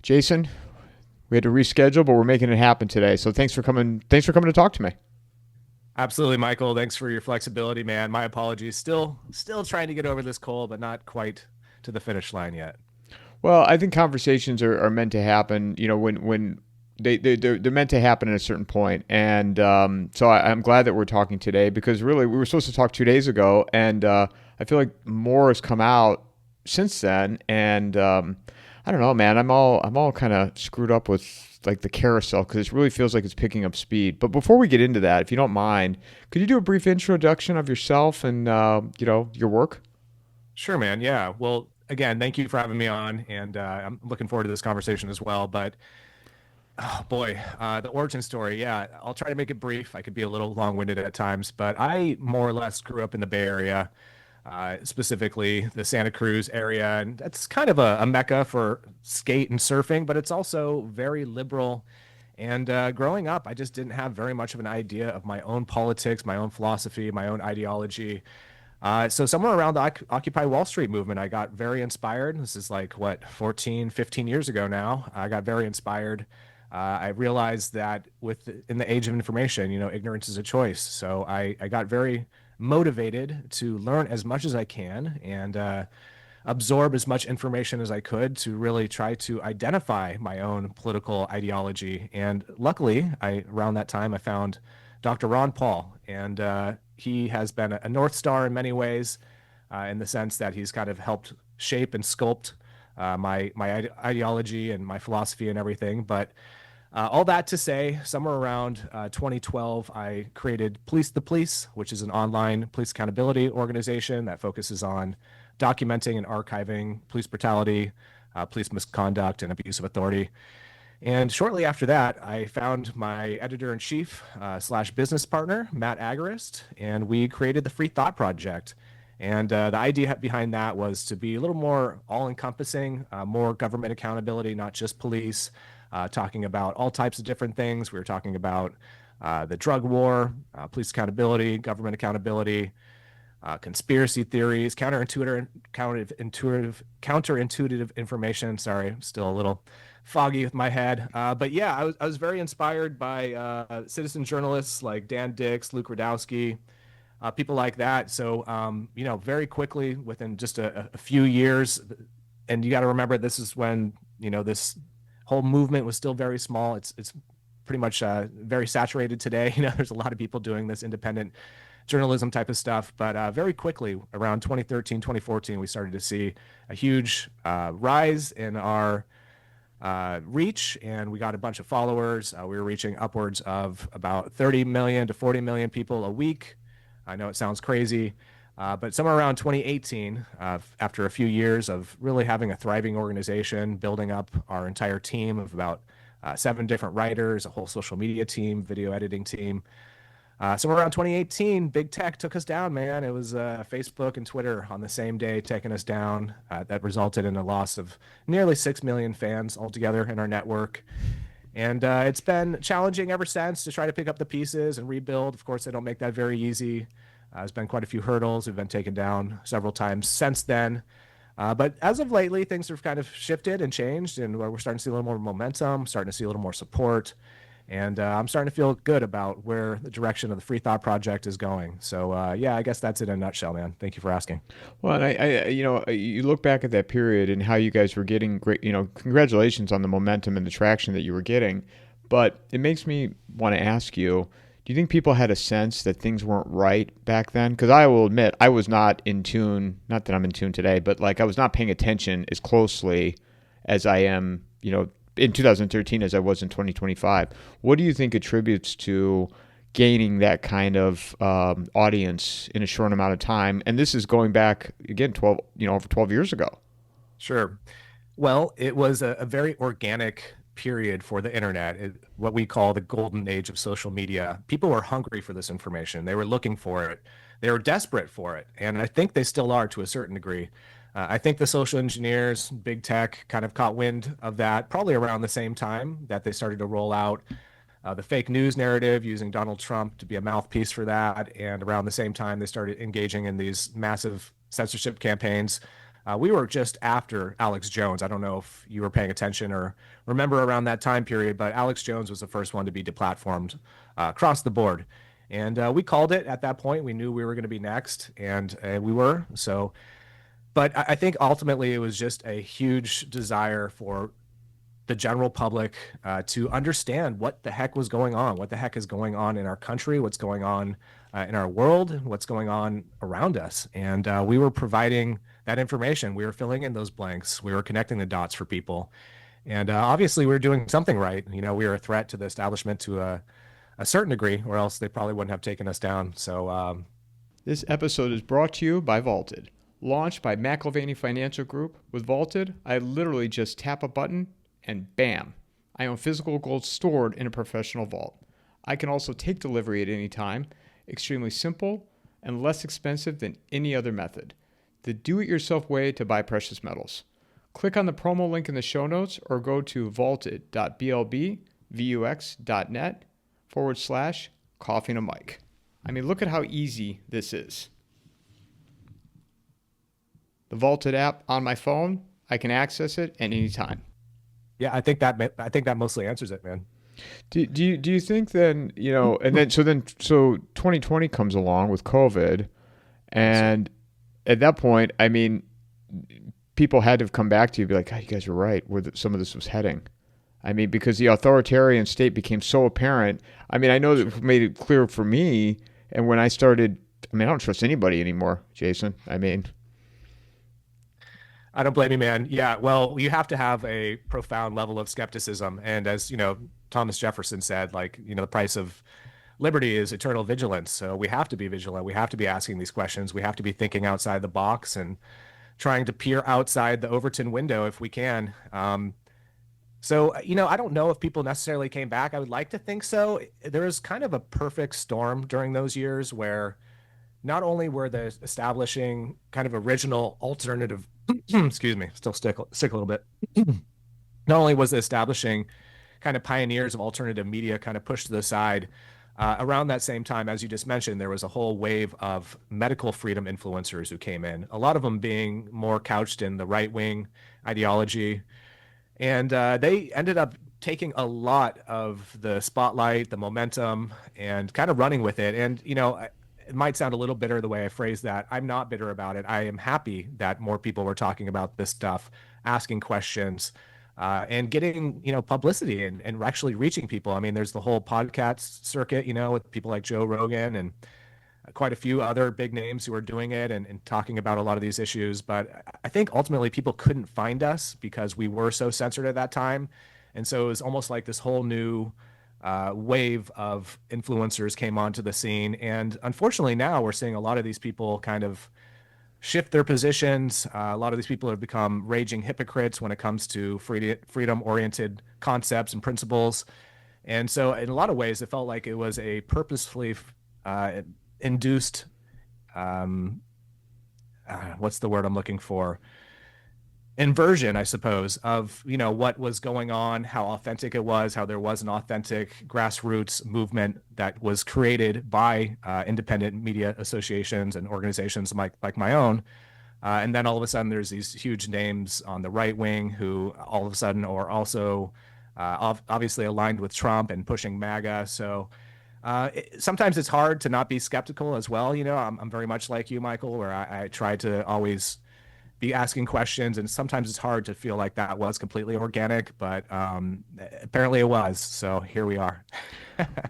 Jason, we had to reschedule, but we're making it happen today. So thanks for coming. Thanks for coming to talk to me. Absolutely, Michael. Thanks for your flexibility, man. My apologies. Still trying to get over this cold, but not quite to the finish line yet. Well, I think conversations are meant to happen. When they're meant to happen at a certain point, and so I'm glad that we're talking today because really we were supposed to talk 2 days ago, and I feel like more has come out since then, and I don't know, man. I'm all kind of screwed up with like the carousel because it really feels like it's picking up speed. But before we get into that, if you don't mind, could you do a brief introduction of yourself and your work? Sure, man. Yeah. Well, again, thank you for having me on, and I'm looking forward to this conversation as well. But oh boy, the origin story. Yeah, I'll try to make it brief. I could be a little long-winded at times, but I more or less grew up in the Bay Area, specifically the Santa Cruz area, and that's kind of a mecca for skate and surfing, but it's also very liberal. And growing up, I just didn't have very much of an idea of my own politics, my own philosophy, my own ideology. So somewhere around the Occupy Wall Street movement, I got very inspired. This is like what, 14, 15 years ago now. I got very inspired. I realized that in the age of information, ignorance is a choice. So I got very motivated to learn as much as I can and absorb as much information as I could to really try to identify my own political ideology. And luckily, around that time, I found Dr. Ron Paul, and he has been a North Star in many ways, in the sense that he's kind of helped shape and sculpt my ideology and my philosophy and everything. But all that to say, somewhere around 2012, I created Police the Police, which is an online police accountability organization that focuses on documenting and archiving police brutality, police misconduct, and abuse of authority. And shortly after that, I found my editor in chief slash business partner, Matt Agarist, and we created the Free Thought Project. And the idea behind that was to be a little more all encompassing, more government accountability, not just police, talking about all types of different things. We were talking about the drug war, police accountability, government accountability, conspiracy theories, counterintuitive information. Sorry, I'm still a little foggy with my head. But yeah, I was very inspired by citizen journalists like Dan Dix, Luke Radowski, people like that. So, very quickly, within just a few years, and you got to remember, this is when, this whole movement was still very small. It's pretty much very saturated today. There's a lot of people doing this independent journalism type of stuff. But very quickly, around 2013, 2014, we started to see a huge rise in our reach, and we got a bunch of followers. We were reaching upwards of about 30 million to 40 million people a week. I know it sounds crazy, but somewhere around 2018, after a few years of really having a thriving organization, building up our entire team of about 7 different writers, a whole social media team, video editing team. Somewhere around 2018, big tech took us down, man. It was Facebook and Twitter on the same day taking us down. That resulted in a loss of nearly 6 million fans altogether in our network. And it's been challenging ever since to try to pick up the pieces and rebuild. Of course, they don't make that very easy. There's been quite a few hurdles. We've been taken down several times since then. But as of lately, things have kind of shifted and changed, and we're starting to see a little more momentum, starting to see a little more support. And I'm starting to feel good about where the direction of the Free Thought Project is going. So, yeah, I guess that's it in a nutshell, man. Thank you for asking. Well, and you look back at that period and how you guys were getting great. Congratulations on the momentum and the traction that you were getting. But it makes me want to ask you: do you think people had a sense that things weren't right back then? Because I will admit, I was not in tune. Not that I'm in tune today, but like I was not paying attention as closely as I am, in 2013 as I was in 2025. What do you think attributes to gaining that kind of audience in a short amount of time? And this is going back again, over 12 years ago. Sure. Well, it was a very organic period for the internet, what we call the golden age of social media. People were hungry for this information. They were looking for it. They were desperate for it. And I think they still are to a certain degree. I think the social engineers, big tech, kind of caught wind of that probably around the same time that they started to roll out the fake news narrative using Donald Trump to be a mouthpiece for that. And around the same time, they started engaging in these massive censorship campaigns We were just after Alex Jones. I don't know if you were paying attention or remember around that time period, but Alex Jones was the first one to be deplatformed across the board. And we called it at that point. We knew we were going to be next, and we were. So, but I think ultimately it was just a huge desire for the general public to understand what the heck was going on, what the heck is going on in our country, what's going on in our world, what's going on around us. And we were providing that information. We were filling in those blanks. We were connecting the dots for people. And obviously we were doing something right. You know, we were a threat to the establishment to a certain degree, or else they probably wouldn't have taken us down. So This episode is brought to you by Vaulted. Launched by McIlvaney Financial Group, with Vaulted, I literally just tap a button and bam, I own physical gold stored in a professional vault. I can also take delivery at any time, extremely simple and less expensive than any other method. The do-it-yourself way to buy precious metals. Click on the promo link in the show notes or go to vaulted.blbvux.net/coffeeandamike. I mean, look at how easy this is. The Vaulted app on my phone, I can access it at any time. yeah, I think that mostly answers it, man. Do you think then, you know, and then so 2020 comes along with COVID, and at that point, I mean, people had to have come back to you and be like, God, you guys are right, where some of this was heading. I mean, because the authoritarian state became so apparent. I mean, I know that it made it clear for me, and when I started, I mean, I don't trust anybody anymore, Jason. I mean, I don't blame you, man. Yeah, well, you have to have a profound level of skepticism. And as you know, Thomas Jefferson said, like, you know, the price of liberty is eternal vigilance. So we have to be vigilant. We have to be asking these questions. We have to be thinking outside the box and trying to peer outside the Overton window if we can. So, you know, I don't know if people necessarily came back. I would like to think so. There was kind of a perfect storm during those years where not only were the establishing kind of original alternative, excuse me, still sick a little bit. Not only was the establishing kind of pioneers of alternative media kind of pushed to the side, around that same time, as you just mentioned, there was a whole wave of medical freedom influencers who came in, a lot of them being more couched in the right-wing ideology. And they ended up taking a lot of the spotlight, the momentum, and kind of running with it. And, you know, it might sound a little bitter the way I phrase that. I'm not bitter about it. I am happy that more people were talking about this stuff, asking questions, and getting, you know, publicity and actually reaching people. I mean, there's the whole podcast circuit, you know, with people like Joe Rogan and quite a few other big names who are doing it and talking about a lot of these issues. But I think ultimately people couldn't find us because we were so censored at that time. And so it was almost like this whole new wave of influencers came onto the scene. And unfortunately now we're seeing a lot of these people kind of shift their positions. A lot of these people have become raging hypocrites when it comes to freedom-oriented concepts and principles. And so in a lot of ways, it felt like it was a purposefully induced, what's the word I'm looking for? Inversion, I suppose, of, you know, what was going on, how authentic it was, how there was an authentic grassroots movement that was created by independent media associations and organizations like my own. And then all of a sudden there's these huge names on the right wing who all of a sudden are also obviously aligned with Trump and pushing MAGA. So sometimes it's hard to not be skeptical as well. You know, I'm very much like you, Michael, where I try to always be asking questions, and sometimes it's hard to feel like that was completely organic, but apparently it was. So here we are.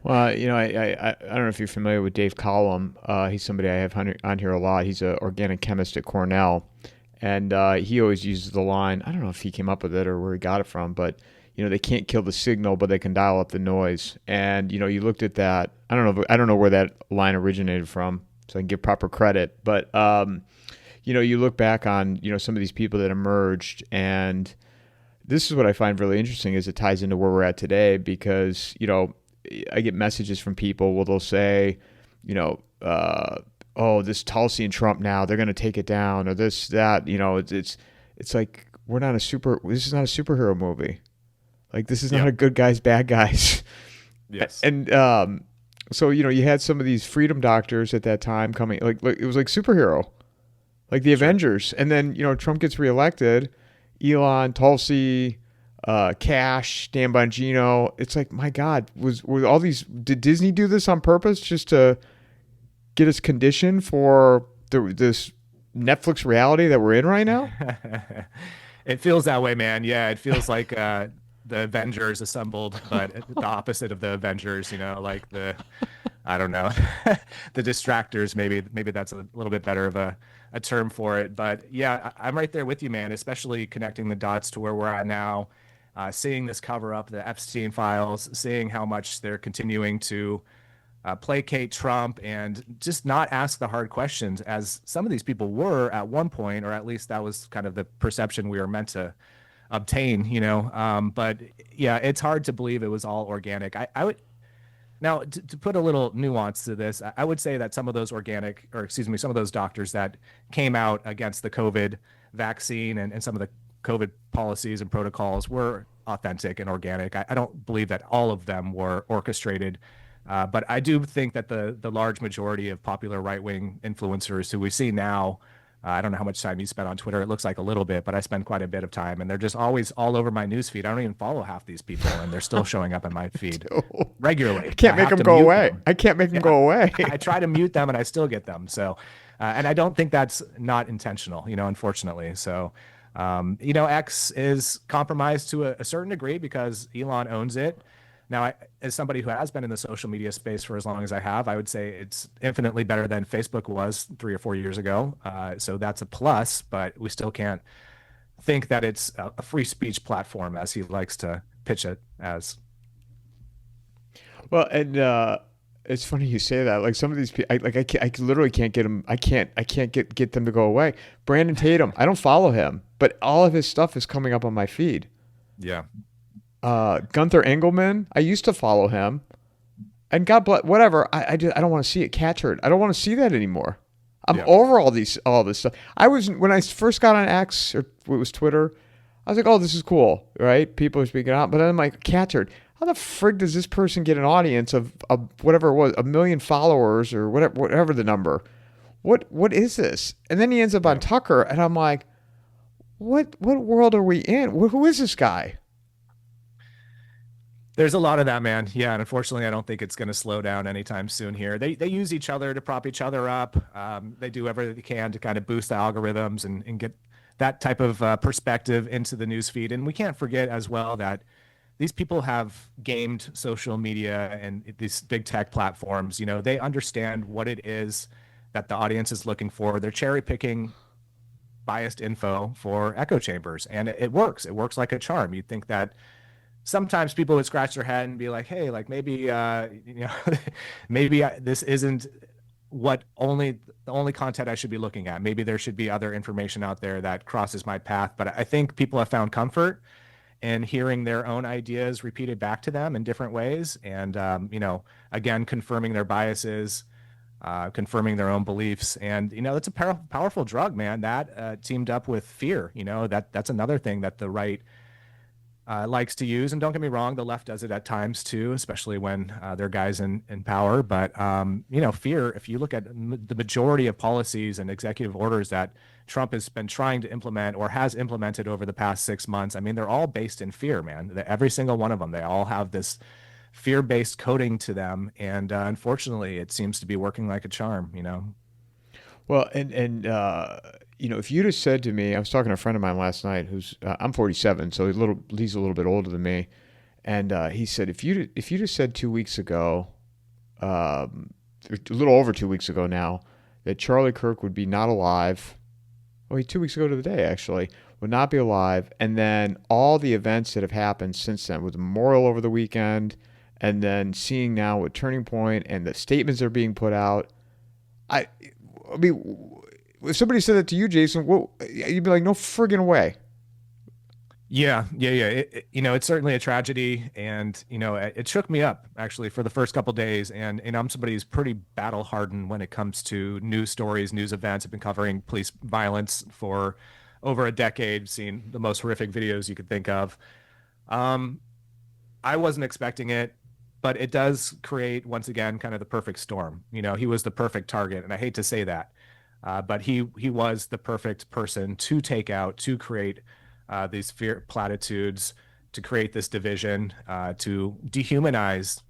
Well, you know, I don't know if you're familiar with Dave Collum. He's somebody I have on here a lot. He's an organic chemist at Cornell, and he always uses the line. I don't know if he came up with it or where he got it from, but you know, they can't kill the signal, but they can dial up the noise. And you know, you looked at that. I don't know where that line originated from, so I can give proper credit, but you know, you look back on, you know, some of these people that emerged, and this is what I find really interesting is it ties into where we're at today because, you know, I get messages from people where they'll say, you know, oh, this Tulsi and Trump now, they're going to take it down, or this, that, you know, it's like, this is not a superhero movie. Like, this is not a good guys, bad guys. Yes. And so, you know, you had some of these freedom doctors at that time coming, like it was like superhero. like the Sure. Avengers. And then, Trump gets reelected, Elon, Tulsi, Cash, Dan Bongino. It's like, my God, were all these, did Disney do this on purpose just to get us conditioned for this Netflix reality that we're in right now? It feels that way, man. Yeah, it feels like the Avengers assembled, but the opposite of the Avengers, like I don't know, the distractors, maybe that's a little bit better of a term for it. But yeah, I'm right there with you, man, especially connecting the dots to where we're at now, seeing this cover up, the Epstein files, seeing how much they're continuing to placate Trump and just not ask the hard questions as some of these people were at one point, or at least that was kind of the perception we were meant to obtain. But yeah, it's hard to believe it was all organic. I would now to put a little nuance to this, I would say that some of those organic, or excuse me, some of those doctors that came out against the COVID vaccine and some of the COVID policies and protocols were authentic and organic. I don't believe that all of them were orchestrated, but I do think that the large majority of popular right wing influencers who we see now, I don't know how much time you spend on Twitter. It looks like a little bit, but I spend quite a bit of time, and they're just always all over my news feed. I don't even follow half these people, and they're still showing up in my feed I regularly. I can't make have them to go mute away. them. I can't make them Yeah, go away. I try to mute them, and I still get them. So, and I don't think that's not intentional, unfortunately. So, X is compromised to a certain degree because Elon owns it. Now, as somebody who has been in the social media space for as long as I have, I would say it's infinitely better than Facebook was 3 or 4 years ago. So that's a plus, but we still can't think that it's a free speech platform as he likes to pitch it as. Well, and it's funny you say that. Like some of these people, I literally can't get them. I can't get them to go away. Brandon Tatum, I don't follow him, but all of his stuff is coming up on my feed. Yeah. Gunther Engelman, I used to follow him, and God bless, whatever. I don't want to see it. Catcherd, I don't want to see that anymore. I'm Yeah. over all this stuff. I was when I first got on X, or it was Twitter. I was like, oh, this is cool, right? People are speaking out, but then I'm like, Catcherd, how the frig does this person get an audience of whatever it was, 1 million followers or whatever the number? What is this? And then he ends up on Yeah. Tucker, and I'm like, what world are we in? Who is this guy? There's a lot of that, man. Yeah, and unfortunately, I don't think it's going to slow down anytime soon. Here, they use each other to prop each other up. They do everything they can to kind of boost the algorithms and get that type of perspective into the news feed. And we can't forget as well that these people have gamed social media and these big tech platforms. They understand what it is that the audience is looking for. They're cherry picking biased info for echo chambers, and it works. It works like a charm. You'd think that sometimes people would scratch their head and be like, hey, like maybe maybe this isn't what only the only content I should be looking at. Maybe there should be other information out there that crosses my path. But I think people have found comfort in hearing their own ideas repeated back to them in different ways, and again, confirming their biases, confirming their own beliefs. And that's a powerful drug, man. That teamed up with fear. That's another thing that the right likes to use. And don't get me wrong, the left does it at times too, especially when they're guys in power. But fear. If you look at the majority of policies and executive orders that Trump has been trying to implement or has implemented over the past 6 months, I mean, they're all based in fear, man. Every single one of them, they all have this fear-based coding to them, and unfortunately, it seems to be working like a charm. Well, if you'd have said to me, I was talking to a friend of mine last night who's I'm 47, so he's a little bit older than me, and he said if you'd have said 2 weeks ago, a little over 2 weeks ago now, that Charlie Kirk would be not alive. Oh, 2 weeks ago to the day actually would not be alive, and then all the events that have happened since then, with the memorial over the weekend, and then seeing now with Turning Point and the statements that are being put out. I I mean, if somebody said that to you, Jason, you'd be like, no friggin' way. Yeah. It's certainly a tragedy, and it shook me up actually for the first couple of days. And I'm somebody who's pretty battle hardened when it comes to news stories, news events. I've been covering police violence for over a decade, seen the most horrific videos you could think of. Um, I wasn't expecting it, but it does create once again kind of the perfect storm. He was the perfect target, and I hate to say that. But he was the perfect person to take out, to create these fear platitudes, to create this division, to dehumanize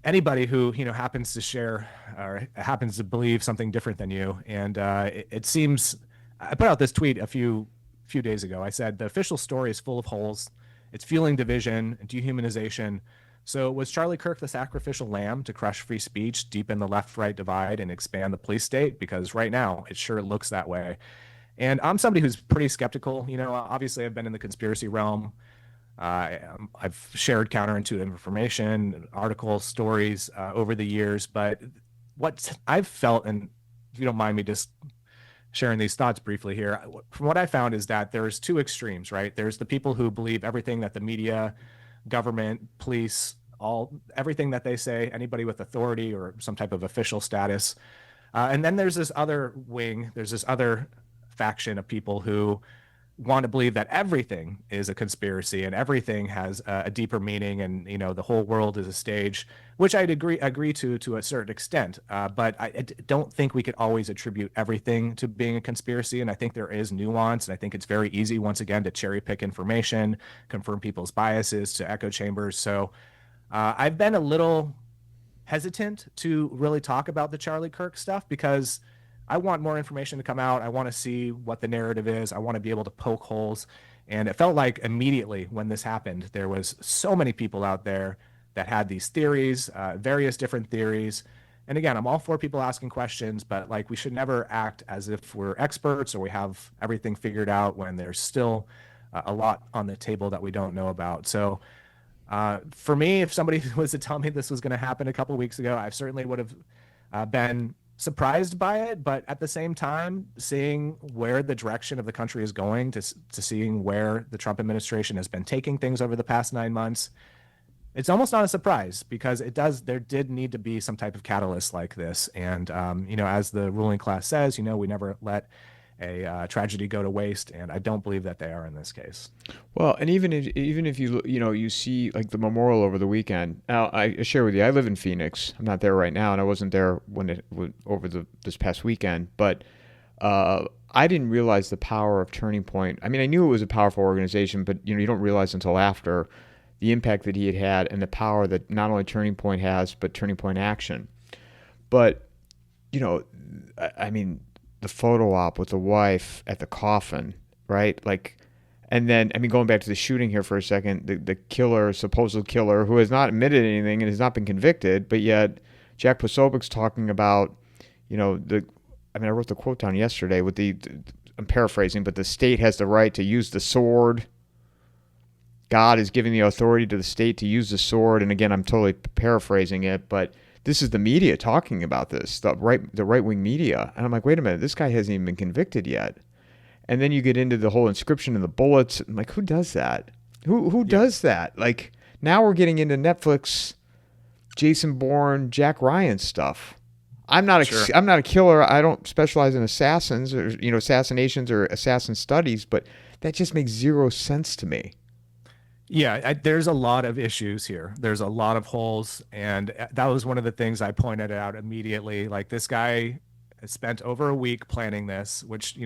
anybody who happens to share or happens to believe something different than you. And it seems I put out this tweet a few days ago. I said the official story is full of holes. It's fueling division and dehumanization. So was Charlie Kirk the sacrificial lamb to crush free speech, deepen the left-right divide, and expand the police state? Because right now it sure looks that way. And I'm somebody who's pretty skeptical. Obviously I've been in the conspiracy realm. I've shared counterintuitive information, articles, stories over the years. But what I've felt, and if you don't mind me just sharing these thoughts briefly here, from what I found is that there's two extremes, right? There's the people who believe everything that the media, government, police, everything that they say, anybody with authority or some type of official status. And then there's this other wing, there's this other faction of people who want to believe that everything is a conspiracy and everything has a deeper meaning, and the whole world is a stage, which I'd agree to a certain extent. But I don't think we could always attribute everything to being a conspiracy, and I think there is nuance, and I think it's very easy once again to cherry pick information, confirm people's biases, to echo chambers. So I've been a little hesitant to really talk about the Charlie Kirk stuff because I want more information to come out. I want to see what the narrative is. I want to be able to poke holes. And it felt like immediately when this happened, there was so many people out there that had these theories, various different theories. And again, I'm all for people asking questions, but like we should never act as if we're experts or we have everything figured out when there's still a lot on the table that we don't know about. So for me, if somebody was to tell me this was going to happen a couple of weeks ago, I certainly would have been surprised by it, but at the same time, seeing where the direction of the country is going, to seeing where the Trump administration has been taking things over the past 9 months, it's almost not a surprise because there did need to be some type of catalyst like this. And, as the ruling class says, we never let a tragedy go to waste, and I don't believe that they are in this case. Well, and even if you see like the memorial over the weekend. Now, I share with you, I live in Phoenix. I'm not there right now, and I wasn't there when it over this past weekend. But I didn't realize the power of Turning Point. I mean, I knew it was a powerful organization, but you don't realize until after the impact that he had and the power that not only Turning Point has, but Turning Point Action. But I mean, the photo op with the wife at the coffin, right? Like, and then, I mean, going back to the shooting here for a second, the killer, supposed killer, who has not admitted anything and has not been convicted, but yet Jack Posobiec's talking about, I wrote the quote down yesterday with I'm paraphrasing, but the state has the right to use the sword. God is giving the authority to the state to use the sword. And again, I'm totally paraphrasing it, but this is the media talking about this, the right-wing media. And I'm like, wait a minute, this guy hasn't even been convicted yet. And then you get into the whole inscription and the bullets. I'm like, who does that? Who does that? Like, now we're getting into Netflix, Jason Bourne, Jack Ryan stuff. I'm not a killer. I don't specialize in assassins or assassinations or assassin studies, but that just makes zero sense to me. Yeah, there's a lot of issues here. There's a lot of holes. And that was one of the things I pointed out immediately. Like, this guy spent over a week planning this, which,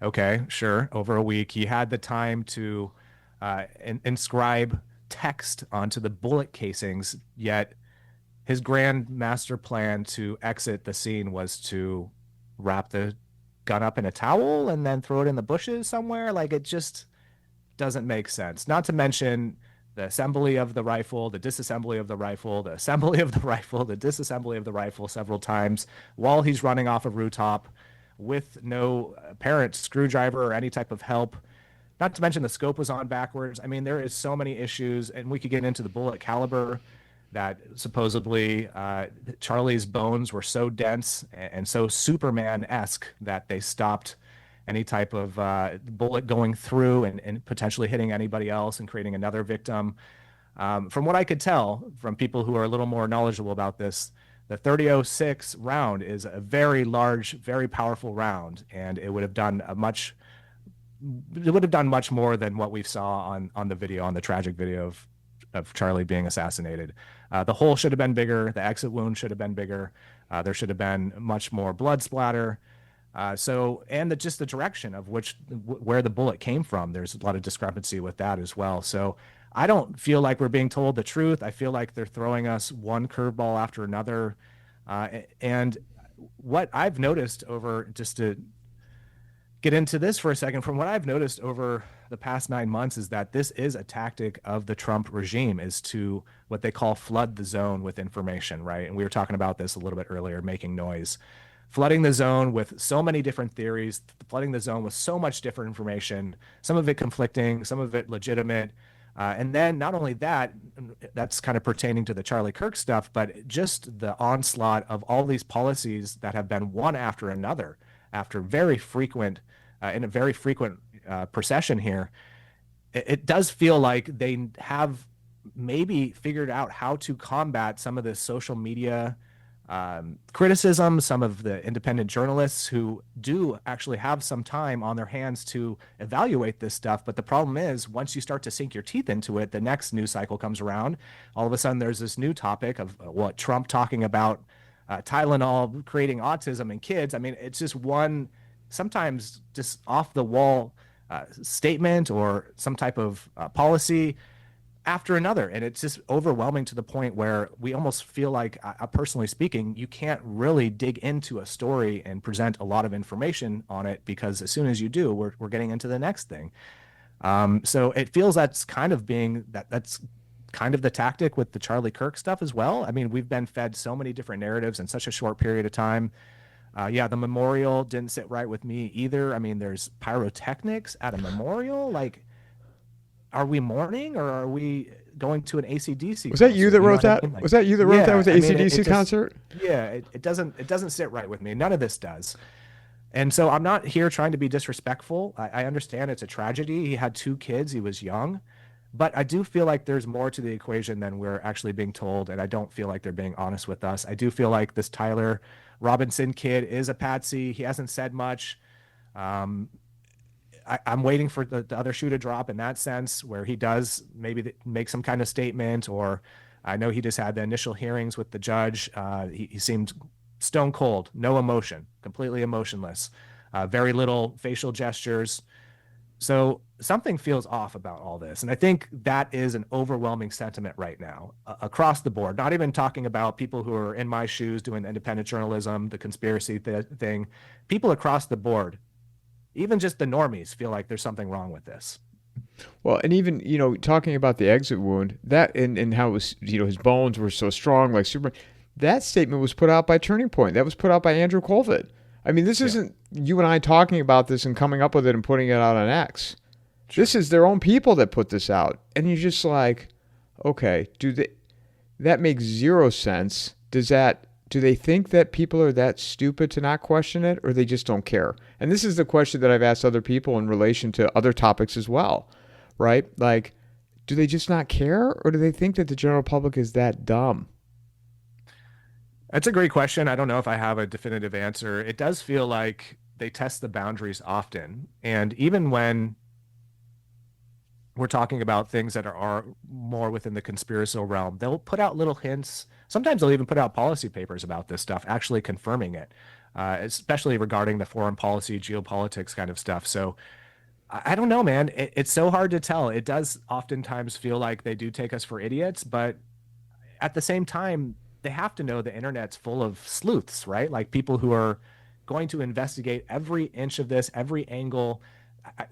okay, sure, over a week. He had the time to inscribe text onto the bullet casings, yet his grand master plan to exit the scene was to wrap the gun up in a towel and then throw it in the bushes somewhere. Like, it just doesn't make sense. Not to mention the assembly of the rifle, the disassembly of the rifle, the assembly of the rifle, the disassembly of the rifle several times while he's running off a rooftop with no apparent screwdriver or any type of help. Not to mention the scope was on backwards. I mean, there is so many issues, and we could get into the bullet caliber that supposedly Charlie's bones were so dense and so Superman-esque that they stopped any type of bullet going through and potentially hitting anybody else and creating another victim. From what I could tell from people who are a little more knowledgeable about this, the 30-06 round is a very large, very powerful round, and it would have done much more than what we saw on the video, on the tragic video of Charlie being assassinated. The hole should have been bigger. The exit wound should have been bigger. There should have been much more blood splatter. And just the direction of where the bullet came from, there's a lot of discrepancy with that as well. So I don't feel like we're being told the truth. I feel like they're throwing us one curveball after another. And what I've noticed over, just to get into this for a second, from what I've noticed over the past 9 months, is that this is a tactic of the Trump regime, is to what they call flood the zone with information, right? And we were talking about this a little bit earlier, making noise, flooding the zone with so many different theories, flooding the zone with so much different information, some of it conflicting, some of it legitimate. And then not only that, that's kind of pertaining to the Charlie Kirk stuff, but just the onslaught of all these policies that have been one after another after very frequent, in a very frequent procession here. It does feel like they have maybe figured out how to combat some of the social media criticism, some of the independent journalists who do actually have some time on their hands to evaluate this stuff. But the problem is, once you start to sink your teeth into it, the next news cycle comes around. All of a sudden, there's this new topic of what Trump talking about Tylenol creating autism in kids. I mean, it's just one sometimes just off the wall statement or some type of policy after another. And it's just overwhelming to the point where we almost feel like, personally speaking, you can't really dig into a story and present a lot of information on it, because as soon as you do, we're getting into the next thing. So it feels that's kind of that's kind of the tactic with the Charlie Kirk stuff as well. I mean, we've been fed so many different narratives in such a short period of time. Yeah, the memorial didn't sit right with me either. I mean, there's pyrotechnics at a memorial. Like, are we mourning, or are we going to an AC/DC Was that you that wrote that? Like, was that you that wrote that with the AC/DC concert? Yeah, it doesn't sit right with me. None of this does. And so I'm not here trying to be disrespectful. I understand it's a tragedy. He had 2 kids. He was young. But I do feel like there's more to the equation than we're actually being told, and I don't feel like they're being honest with us. I do feel like this Tyler Robinson kid is a patsy. He hasn't said much. I'm waiting for the other shoe to drop in that sense, where he does maybe make some kind of statement. Or I know he just had the initial hearings with the judge. He seemed stone cold, no emotion, completely emotionless, very little facial gestures. So something feels off about all this. And I think that is an overwhelming sentiment right now across the board, not even talking about people who are in my shoes doing independent journalism, the conspiracy thing, people across the board, even just the normies, feel like there's something wrong with this. Well, and even, talking about the exit wound, that and how it was, his bones were so strong, like Superman, that statement was put out by Turning Point. That was put out by Andrew Colvin. I mean, this isn't you and I talking about this and coming up with it and putting it out on X. Sure. This is their own people that put this out. And you're just like, okay, that makes zero sense. Do they think that people are that stupid to not question it, or they just don't care? And this is the question that I've asked other people in relation to other topics as well, right? Like, do they just not care, or do they think that the general public is that dumb? That's a great question. I don't know if I have a definitive answer. It does feel like they test the boundaries often. And even when we're talking about things that are more within the conspiratorial realm, they'll put out little hints. Sometimes they'll even put out policy papers about this stuff, actually confirming it, especially regarding the foreign policy, geopolitics kind of stuff. So I don't know, man. It's so hard to tell. It does oftentimes feel like they do take us for idiots, but at the same time, they have to know the internet's full of sleuths, right? Like people who are going to investigate every inch of this, every angle.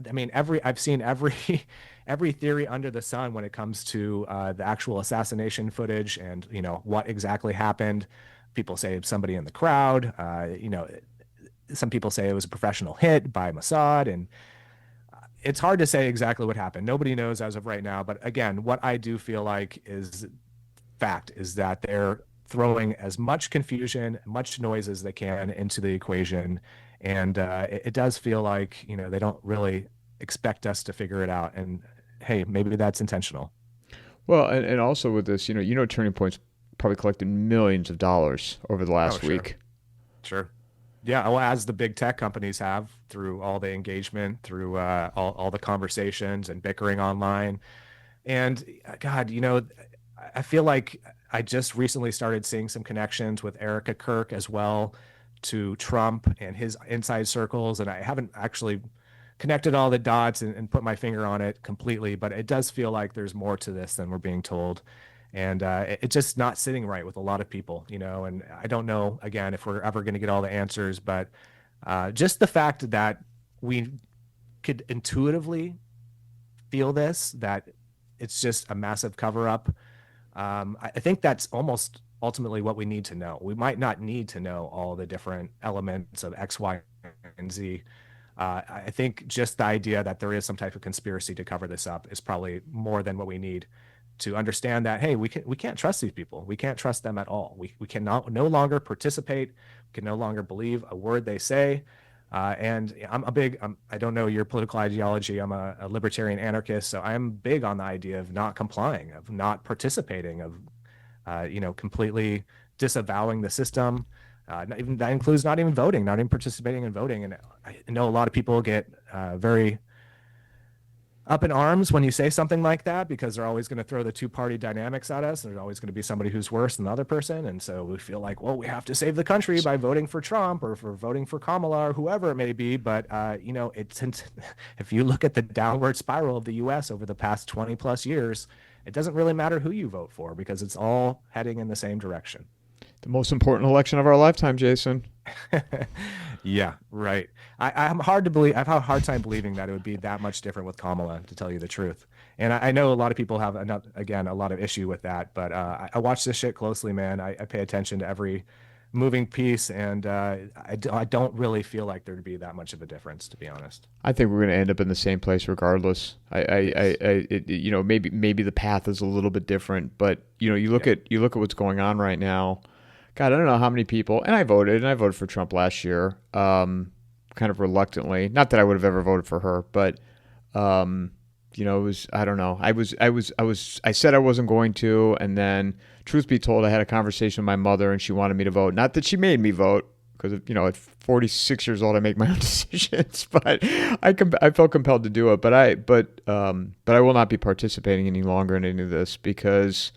I mean, I've seen every every theory under the sun when it comes to the actual assassination footage and what exactly happened. People say somebody in the crowd. Some people say it was a professional hit by Mossad, and it's hard to say exactly what happened. Nobody knows as of right now. But again, what I do feel like is fact is that they're throwing as much confusion, much noise as they can into the equation. And it does feel like, they don't really expect us to figure it out. And hey, maybe that's intentional. Well, and also with this, Turning Point's probably collected millions of dollars over the last week. Sure. Yeah. Well, as the big tech companies have, through all the engagement, through all the conversations and bickering online. And God, I feel like I just recently started seeing some connections with Erica Kirk as well to Trump and his inside circles. And I haven't actually connected all the dots and put my finger on it completely, but it does feel like there's more to this than we're being told. And it's just not sitting right with a lot of people, you know. And I don't know, again, if we're ever going to get all the answers, but just the fact that we could intuitively feel this, that it's just a massive cover up. I think that's almost ultimately what we need to know. We might not need to know all the different elements of X, Y, and Z. I think just the idea that there is some type of conspiracy to cover this up is probably more than what we need to understand that, hey, we can't trust these people. We can't trust them at all. We can no longer participate. We can no longer believe a word they say. And I don't know your political ideology. I'm a libertarian anarchist. So I'm big on the idea of not complying, of not participating, of, completely disavowing the system. That includes not even voting, not even participating in voting. And I know a lot of people get very up in arms when you say something like that, because they're always going to throw the two-party dynamics at us. And there's always going to be somebody who's worse than the other person. And so we feel like, well, we have to save the country by voting for Trump or for voting for Kamala or whoever it may be. But, if you look at the downward spiral of the U.S. over the past 20 plus years, it doesn't really matter who you vote for because it's all heading in the same direction. The most important election of our lifetime, Jason. Yeah, right. I'm hard to believe. I've had a hard time believing that it would be that much different with Kamala, to tell you the truth. And I know a lot of people have, a lot of issue with that. But I watch this shit closely, man. I pay attention to every moving piece, and I don't really feel like there'd be that much of a difference, to be honest. I think we're going to end up in the same place regardless. Maybe the path is a little bit different, but you look at what's going on right now. God, I don't know how many people, and I voted for Trump last year, kind of reluctantly. Not that I would have ever voted for her, but it was, I don't know. I said I wasn't going to, and then, truth be told, I had a conversation with my mother, and she wanted me to vote. Not that she made me vote, because at 46 years old, I make my own decisions, but I felt compelled to do it. But I will not be participating any longer in any of this because.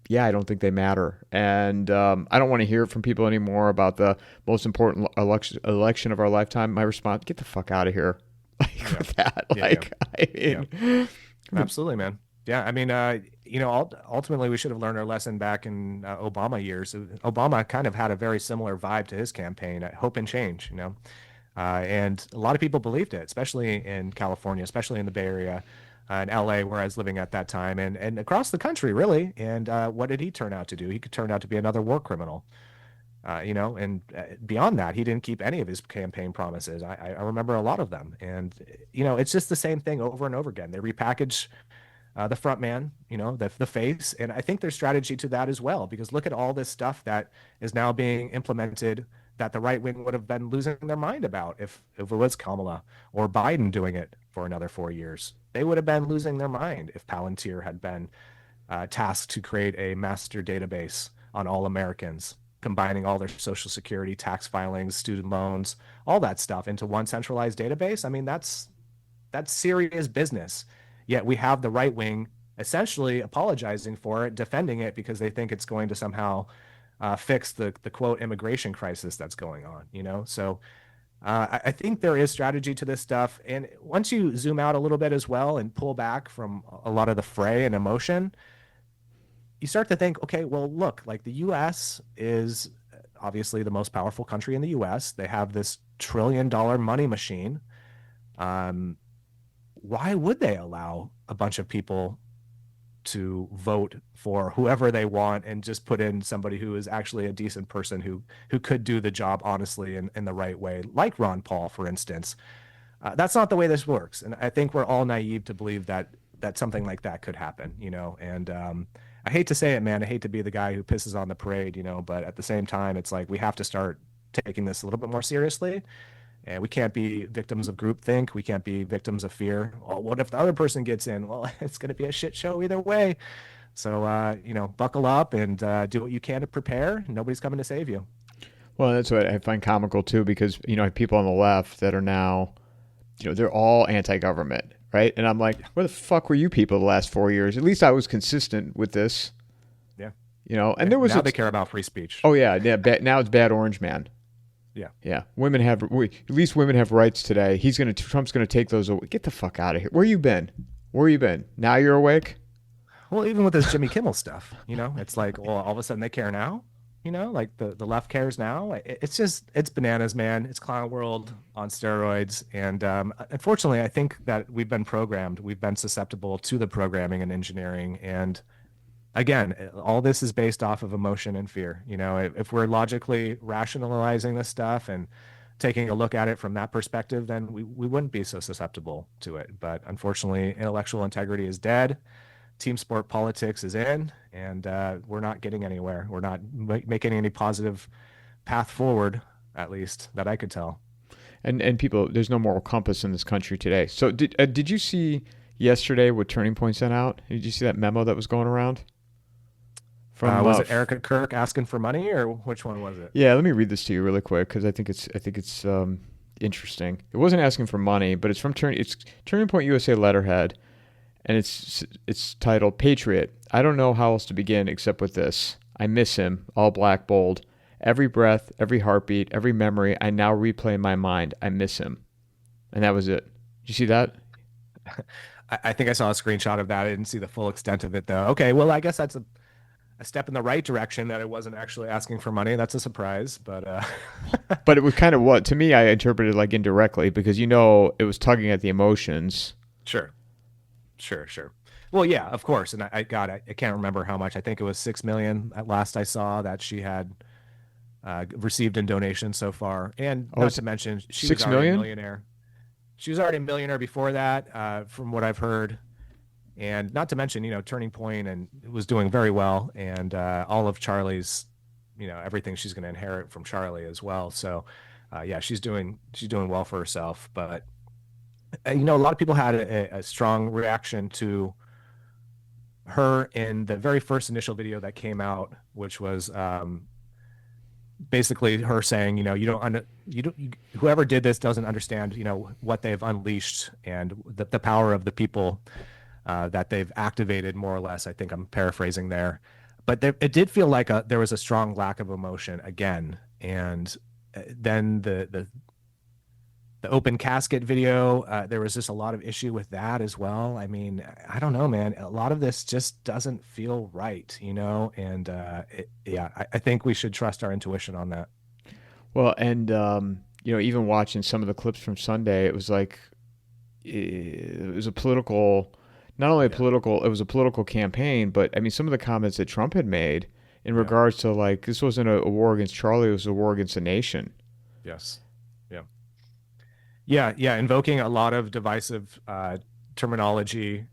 Yeah, I don't think they matter. And I don't want to hear from people anymore about the most important election of our lifetime. My response, get the fuck out of here. With that. Absolutely, man. Yeah, I mean, ultimately we should have learned our lesson back in Obama years. Obama kind of had a very similar vibe to his campaign, hope and change, and a lot of people believed it, especially in California, especially in the Bay Area. In LA, where I was living at that time, and across the country, really. And what did he turn out to do? He could turn out to be another war criminal, and beyond that, he didn't keep any of his campaign promises. I remember a lot of them. And, it's just the same thing over and over again. They repackage the front man, the face. And I think there's strategy to that as well, because look at all this stuff that is now being implemented that the right wing would have been losing their mind about if it was Kamala or Biden doing it for another 4 years. They would have been losing their mind if Palantir had been tasked to create a master database on all Americans, combining all their social security, tax filings, student loans, all that stuff into one centralized database. I mean, that's serious business. Yet we have the right wing essentially apologizing for it, defending it because they think it's going to somehow fix the quote immigration crisis that's going on, So I think there is strategy to this stuff. And once you zoom out a little bit as well and pull back from a lot of the fray and emotion, you start to think, okay, well, look, like the US is obviously the most powerful country in the US. They have this $1 trillion money machine. Why would they allow a bunch of people to vote for whoever they want and just put in somebody who is actually a decent person who could do the job honestly in the right way, like Ron Paul, for instance? That's not the way this works. And I think we're all naive to believe that something like that could happen, and I hate to say it, man. I hate to be the guy who pisses on the parade, but at the same time, it's like we have to start taking this a little bit more seriously. And we can't be victims of groupthink. We can't be victims of fear. Well, what if the other person gets in? Well, it's going to be a shit show either way. So, buckle up and do what you can to prepare. Nobody's coming to save you. Well, that's what I find comical too, because, people on the left that are now, they're all anti-government, right? And I'm like, where the fuck were you people the last 4 years? At least I was consistent with this, Yeah. And Yeah. there was Now they care about free speech. oh yeah, yeah. Now it's bad orange man. Yeah. Yeah, at least women have rights today. Trump's gonna take those away. Get the fuck out of here. Where you been? Where you been? Now you're awake. Well, even with this Jimmy Kimmel stuff, it's like, well, all of a sudden they care now. Like the left cares now. It's bananas, man. It's clown world on steroids. And unfortunately, I think that we've been programmed. We've been susceptible to the programming and engineering. And again, all this is based off of emotion and fear. If we're logically rationalizing this stuff and taking a look at it from that perspective, then we wouldn't be so susceptible to it. But unfortunately, intellectual integrity is dead. Team sport politics is in, and we're not getting anywhere. We're not making any positive path forward, at least that I could tell. And people, there's no moral compass in this country today. So did you see yesterday what Turning Point sent out? Did you see that memo that was going around? Was it Erica Kirk asking for money, or which one was it? Yeah, let me read this to you really quick because I think it's interesting. It wasn't asking for money, but it's Turning Point USA letterhead, and it's titled "Patriot." I don't know how else to begin except with this. I miss him, all black bold. Every breath, every heartbeat, every memory I now replay in my mind. I miss him, and that was it. Did you see that? I think I saw a screenshot of that. I didn't see the full extent of it though. Okay, well, I guess that's a step in the right direction that it wasn't actually asking for money. That's a surprise, but but it was kind of what to me I interpreted like indirectly because it was tugging at the emotions. Sure. Well, yeah, of course. And I can't remember how much. I think it was 6 million at last I saw that she had received in donations so far. And not to mention she was already a millionaire. She was already a millionaire before that, from what I've heard. And not to mention, Turning Point and was doing very well, and all of Charlie's, everything she's going to inherit from Charlie as well. So, yeah, she's doing well for herself. But a lot of people had a strong reaction to her in the very first initial video that came out, which was basically her saying, whoever did this doesn't understand, what they've unleashed and the power of the people. That they've activated, more or less. I think I'm paraphrasing there, but it did feel like there was a strong lack of emotion again. And then the open casket video, there was just a lot of issue with that as well. I mean, I don't know, man. A lot of this just doesn't feel right, And I think we should trust our intuition on that. Well, and even watching some of the clips from Sunday, it was like it was a political. Not only it was a political campaign, but I mean, some of the comments that Trump had made in regards to like, this wasn't a war against Charlie, it was a war against the nation. Yes. Yeah. Invoking a lot of divisive terminology.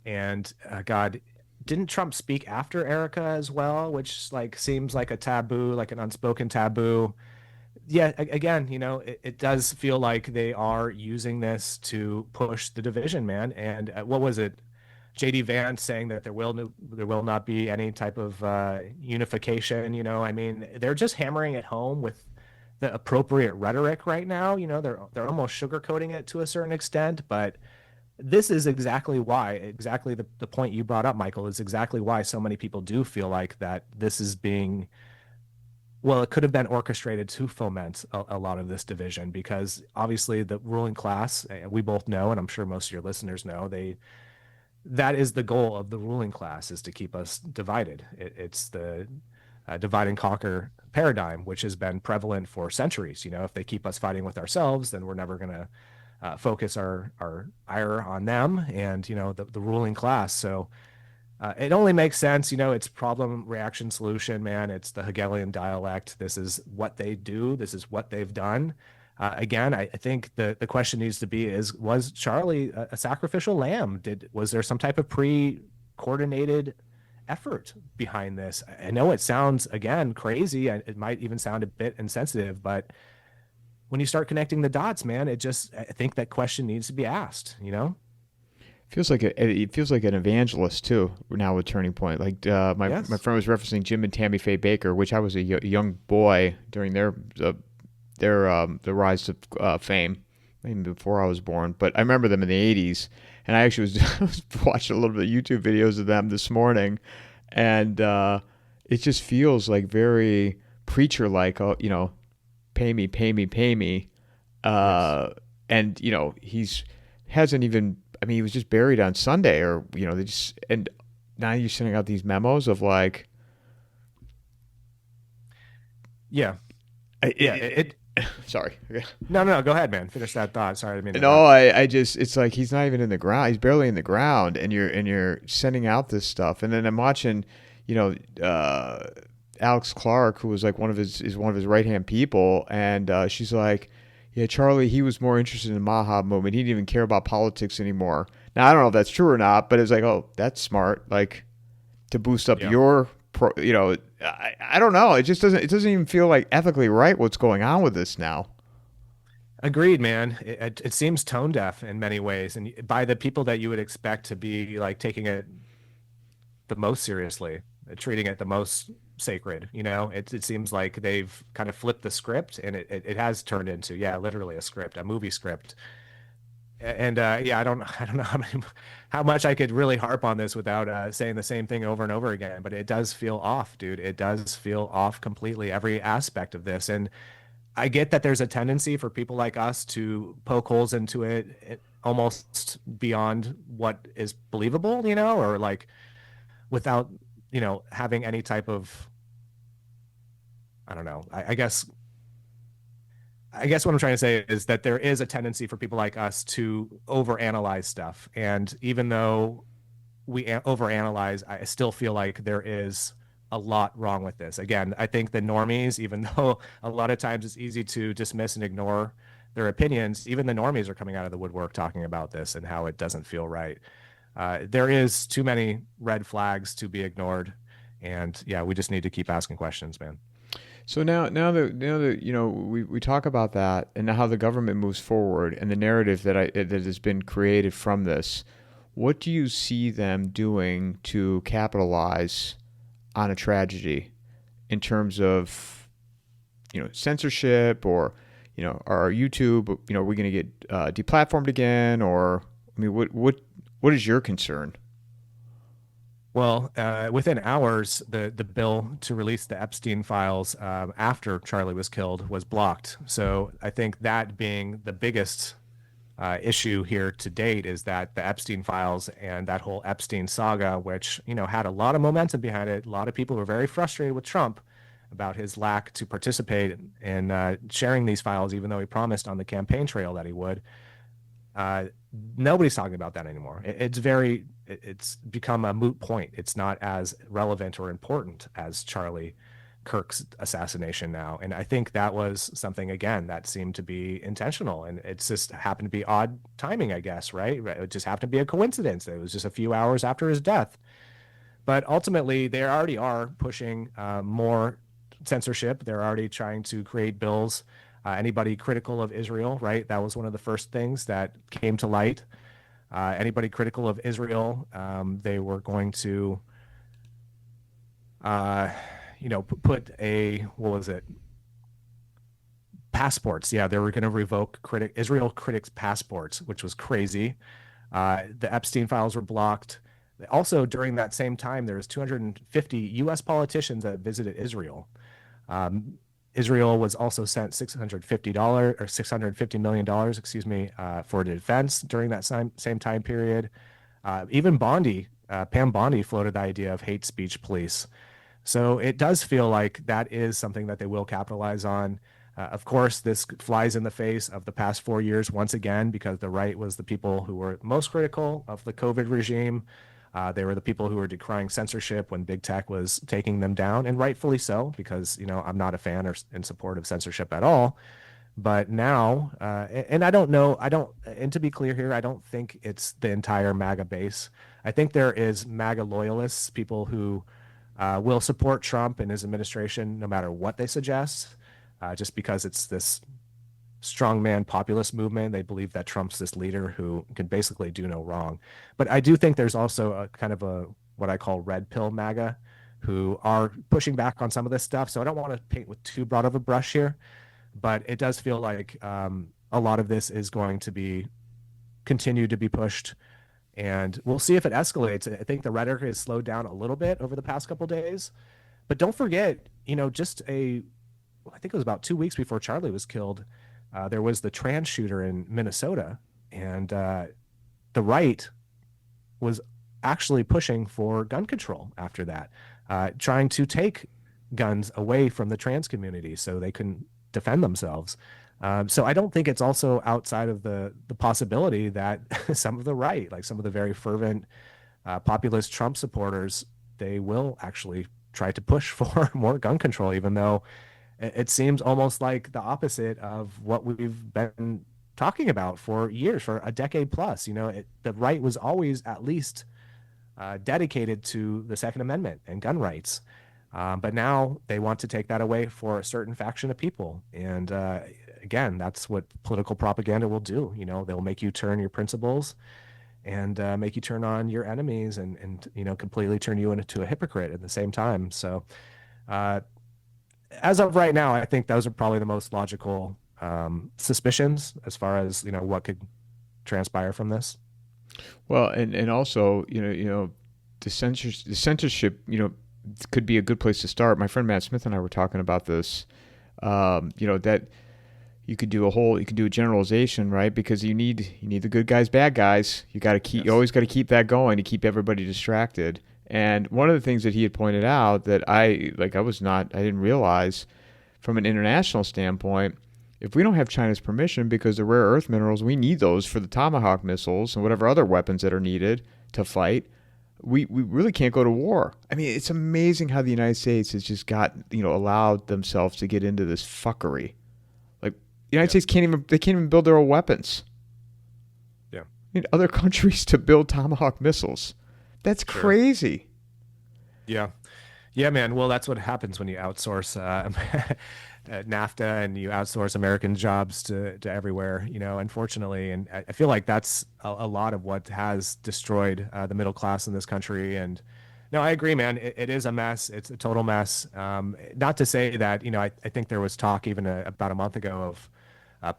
And God, didn't Trump speak after Erica as well, which like seems like a taboo, like an unspoken taboo. Yeah, again, it does feel like they are using this to push the division, man. And what was it? JD Vance saying that there will not be any type of unification. I mean, they're just hammering it home with the appropriate rhetoric right now. They're almost sugarcoating it to a certain extent, but this is exactly the point you brought up, Michael, is exactly why so many people do feel like that this is being. Well, it could have been orchestrated to foment a lot of this division, because obviously the ruling class, we both know, and I'm sure most of your listeners know, that is the goal of the ruling class, is to keep us divided. It's the divide and conquer paradigm, which has been prevalent for centuries. If they keep us fighting with ourselves, then we're never going to focus our ire on them and, the ruling class. So it only makes sense, it's problem, reaction, solution, man. It's the Hegelian dialect. This is what they do. This is what they've done. Again, I think the question needs to be was Charlie a sacrificial lamb? Was there some type of pre-coordinated effort behind this? I know it sounds, again, crazy. It might even sound a bit insensitive, but when you start connecting the dots, man, I think that question needs to be asked, It feels like an evangelist too now with Turning Point. Like my friend was referencing Jim and Tammy Faye Baker, which I was a young boy during their the rise to fame, even before I was born. But I remember them in the '80s And I actually was watching a little bit of YouTube videos of them this morning, and it just feels like very preacher like. Pay me, pay me, pay me. Yes. Uh, and he's hasn't even. I mean, he was just buried on Sunday, or they just and now you're sending out these memos of like, Yeah. it, Yeah. it, sorry. No, no, no. Go ahead, man. Finish that thought. Sorry, I didn't mean to No, interrupt. I just it's like he's not even in the ground. He's barely in the ground, and you're sending out this stuff, and then I'm watching, you know, uh, Alex Clark, who was like one of his right hand people, and she's like, yeah, Charlie, he was more interested in the Maha movement. He didn't even care about politics anymore. Now I don't know if that's true or not, but it's like, oh, that's smart, like to boost up Yeah. your I don't know. It doesn't even feel like ethically right what's going on with this now. Agreed, man. It seems tone deaf in many ways, and by the people that you would expect to be like taking it the most seriously, treating it the most sacred. It seems like they've kind of flipped the script, and it has turned into, yeah, literally a script, a movie script. And yeah, I don't know how much I could really harp on this without saying the same thing over and over again, but it does feel off, dude. It does feel off completely, every aspect of this. And I get that there's a tendency for people like us to poke holes into it almost beyond what is believable, or like without, having any type of, I don't know. I guess what I'm trying to say is that there is a tendency for people like us to overanalyze stuff. And even though we overanalyze, I still feel like there is a lot wrong with this. Again, I think the normies, even though a lot of times it's easy to dismiss and ignore their opinions, even the normies are coming out of the woodwork talking about this and how it doesn't feel right. There is too many red flags to be ignored. And yeah, we just need to keep asking questions, man. So now that we talk about that and how the government moves forward and the narrative that has been created from this, what do you see them doing to capitalize on a tragedy in terms of censorship, or our YouTube, are we going to get deplatformed again, or I mean what is your concern? Well, within hours, the bill to release the Epstein files after Charlie was killed was blocked. So I think that being the biggest issue here to date is that the Epstein files and that whole Epstein saga, which had a lot of momentum behind it. A lot of people were very frustrated with Trump about his lack to participate in sharing these files, even though he promised on the campaign trail that he would. Uh, Nobody's talking about that anymore. It's become a moot point. It's not as relevant or important as Charlie Kirk's assassination now. And I think that was something, again, that seemed to be intentional. And it's just happened to be odd timing, I guess, right? It just happened to be a coincidence. It was just a few hours after his death. But ultimately, they already are pushing more censorship. They're already trying to create bills. Anybody critical of Israel, right? That was one of the first things that came to light. Anybody critical of Israel, they were going to, uh, put what was it? Passports. Yeah, they were going to revoke Israel critics' passports, which was crazy. The Epstein files were blocked. Also, during that same time, there was 250 U.S. politicians that visited Israel. Um, Israel was also sent $650 or $650 million, excuse me, for defense during that same time period. Even Pam Bondi floated the idea of hate speech police. So it does feel like that is something that they will capitalize on. Of course, this flies in the face of the past 4 years once again, because the right was the people who were most critical of the COVID regime. They were the people who were decrying censorship when big tech was taking them down, and rightfully so, because I'm not a fan or in support of censorship at all. But now, and I don't know, and to be clear here, I don't think it's the entire MAGA base. I think there is MAGA loyalists, people who will support Trump and his administration no matter what they suggest, just because it's this strongman populist movement. They believe that Trump's this leader who can basically do no wrong. But I do think there's also a kind of a what I call red pill MAGA who are pushing back on some of this stuff. So I don't want to paint with too broad of a brush here, but it does feel like a lot of this is going to be continue to be pushed And we'll see if it escalates. I think the rhetoric has slowed down a little bit over the past couple of days. But don't forget, I think it was about 2 weeks before Charlie was killed, there was the trans shooter in Minnesota, and the right was actually pushing for gun control after that, trying to take guns away from the trans community so they couldn't defend themselves. So I don't think it's also outside of the possibility that some of the right, like some of the very fervent populist Trump supporters, they will actually try to push for more gun control, even though it seems almost like the opposite of what we've been talking about for years, for a decade plus. The right was always at least dedicated to the Second Amendment and gun rights. But now they want to take that away for a certain faction of people. And again, that's what political propaganda will do. They'll make you turn your principles and make you turn on your enemies and completely turn you into a hypocrite at the same time. So as of right now, I think those are probably the most logical suspicions as far as, what could transpire from this. Well, and also, the censorship, could be a good place to start. My friend Matt Smith and I were talking about this. That you could do a generalization, right? Because you need the good guys, bad guys. You always got to keep that going to keep everybody distracted. And one of the things that he had pointed out that I didn't realize from an international standpoint, if we don't have China's permission because the rare earth minerals, we need those for the Tomahawk missiles and whatever other weapons that are needed to fight, we really can't go to war. I mean, it's amazing how the United States has just allowed themselves to get into this fuckery. Like, the United States can't even build their own weapons. Yeah. Need other countries to build Tomahawk missiles. That's crazy. Yeah. Yeah, man. Well, that's what happens when you outsource NAFTA and you outsource American jobs to everywhere, unfortunately. And I feel like that's a lot of what has destroyed the middle class in this country. And no, I agree, man. It is a mess. It's a total mess. Not to say that, I think there was talk even about a month ago of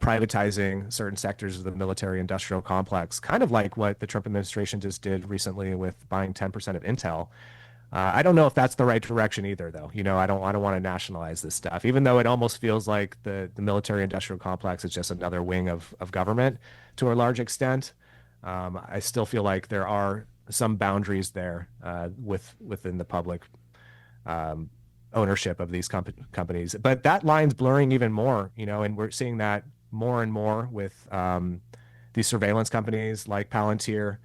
privatizing certain sectors of the military industrial complex, kind of like what the Trump administration just did recently with buying 10% of Intel. I don't know if that's the right direction either, though. I don't want to nationalize this stuff, even though it almost feels like the military industrial complex is just another wing of government to a large extent. I still feel like there are some boundaries there within the public ownership of these companies. But that line's blurring even more, and we're seeing that more and more with these surveillance companies like Palantir,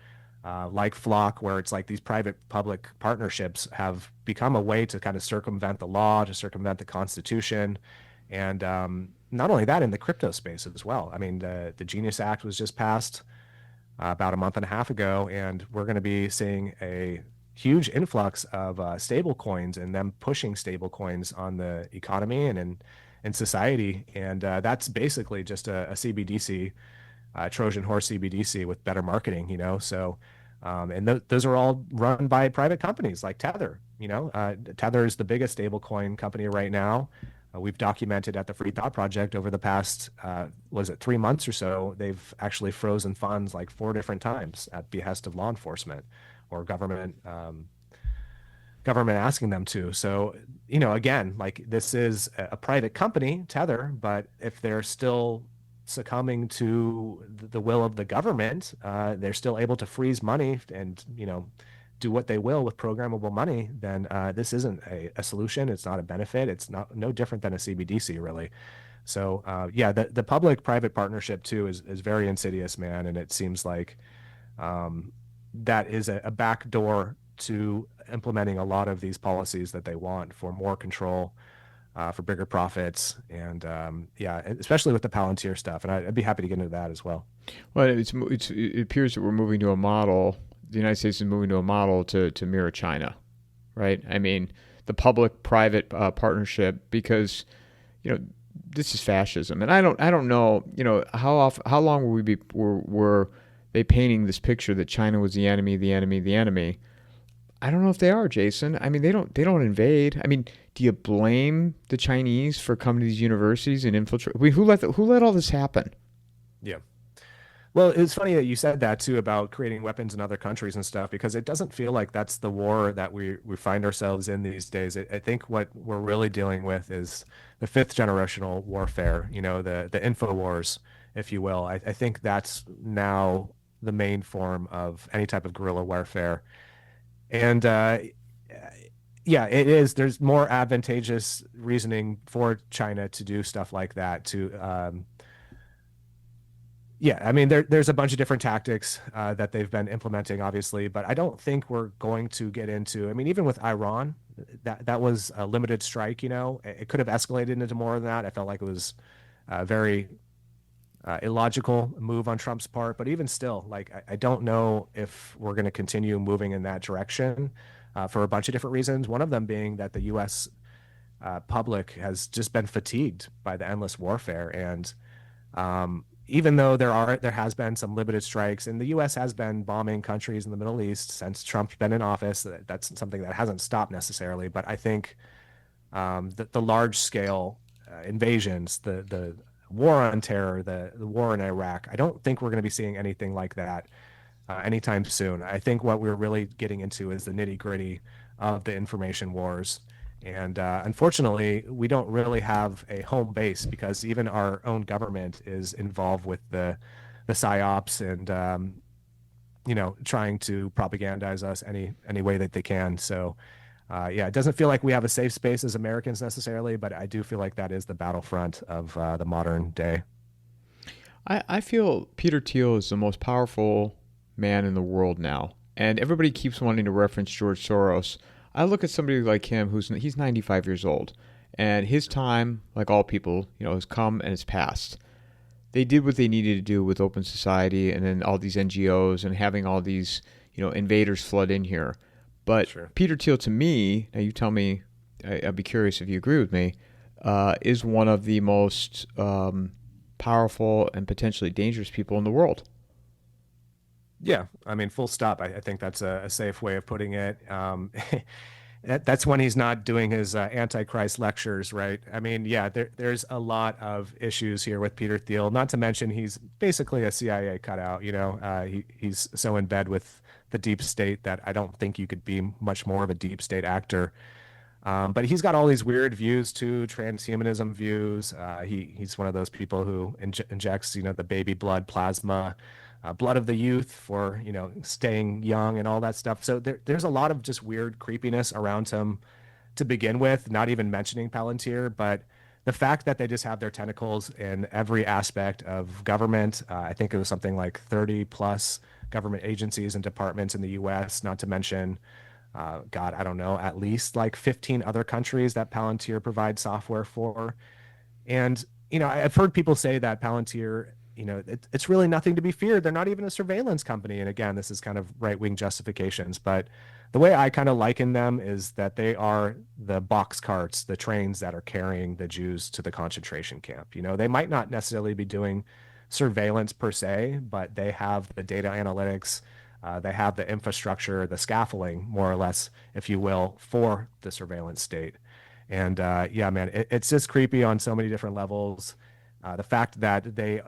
like Flock, where it's like these private-public partnerships have become a way to kind of circumvent the law, to circumvent the Constitution. And not only that, in the crypto space as well. I mean, the Genius Act was just passed about a month and a half ago, and we're going to be seeing a huge influx of stable coins and them pushing stable coins on the economy and in society. And that's basically just a CBDC, Trojan horse CBDC with better marketing, So, and those are all run by private companies like Tether. Tether is the biggest stablecoin company right now. We've documented at the Free Thought Project over the past, 3 months or so, they've actually frozen funds like 4 different times at behest of law enforcement or government asking them to. So, again, like this is a private company, Tether, but if they're still succumbing to the will of the government, they're still able to freeze money and, do what they will with programmable money, then this isn't a solution. It's not a benefit. It's no different than a CBDC, really. So, the public-private partnership, too, is very insidious, man. And it seems like that is a backdoor to implementing a lot of these policies that they want for more control, for bigger profits, and especially with the Palantir stuff. And I'd be happy to get into that as well. Well, it appears that we're moving to a model. The United States is moving to a model to mirror China, right? I mean, the public-private partnership, because this is fascism, and I don't know, how long were they painting this picture that China was the enemy, the enemy, the enemy? I don't know if they are, Jason. I mean, they don't invade. I mean, do you blame the Chinese for coming to these universities and infiltrate? I mean, who let all this happen? Yeah. Well, it's funny that you said that too about creating weapons in other countries and stuff, because it doesn't feel like that's the war that we find ourselves in these days. I think what we're really dealing with is the fifth generational warfare, the info wars, if you will. I think that's now the main form of any type of guerrilla warfare. And yeah, it is. There's more advantageous reasoning for China to do stuff like that, yeah, I mean, there's a bunch of different tactics that they've been implementing, obviously, but I don't think we're going to get into. I mean, even with Iran, that was a limited strike. It could have escalated into more than that. I felt like it was a very illogical move on Trump's part, but even still, like I don't know if we're going to continue moving in that direction for a bunch of different reasons. One of them being that the U.S. Public has just been fatigued by the endless warfare, and even though there has been some limited strikes, and the U.S. has been bombing countries in the Middle East since Trump's been in office, that's something that hasn't stopped necessarily. But I think the large scale invasions, the war on terror, the war in Iraq, I don't think we're going to be seeing anything like that anytime soon. I think what we're really getting into is the nitty gritty of the information wars. And unfortunately, we don't really have a home base because even our own government is involved with the psyops and trying to propagandize us any way that they can. So yeah, it doesn't feel like we have a safe space as Americans necessarily, but I do feel like that is the battlefront of the modern day. I feel Peter Thiel is the most powerful man in the world now, and everybody keeps wanting to reference George Soros. I look at somebody like him he's 95 years old, and his time, like all people, has come and has passed. They did what they needed to do with open society, and then all these NGOs and having all these invaders flood in here. But Sure. Peter Thiel, to me, now you tell me, I'd be curious if you agree with me, is one of the most powerful and potentially dangerous people in the world. Yeah, I mean, full stop. I think that's a safe way of putting it. That's when he's not doing his Antichrist lectures, right? I mean, yeah, there's a lot of issues here with Peter Thiel. Not to mention he's basically a CIA cutout. He's so in bed with the deep state that I don't think you could be much more of a deep state actor. But he's got all these weird views too, transhumanism views. He's one of those people who injects, the baby blood plasma, blood of the youth for, staying young and all that stuff. So there's a lot of just weird creepiness around him to begin with, not even mentioning Palantir, but the fact that they just have their tentacles in every aspect of government. I think it was something like 30 plus government agencies and departments in the US, not to mention God, I don't know, at least like 15 other countries that Palantir provides software for. And, I've heard people say that Palantir, it's really nothing to be feared. They're not even a surveillance company. And again, this is kind of right-wing justifications, but the way I kind of liken them is that they are the box carts, the trains that are carrying the Jews to the concentration camp. They might not necessarily be doing surveillance per se, but they have the data analytics, they have the infrastructure, the scaffolding, more or less, if you will, for the surveillance state. And yeah, man, it's just creepy on so many different levels. The fact that they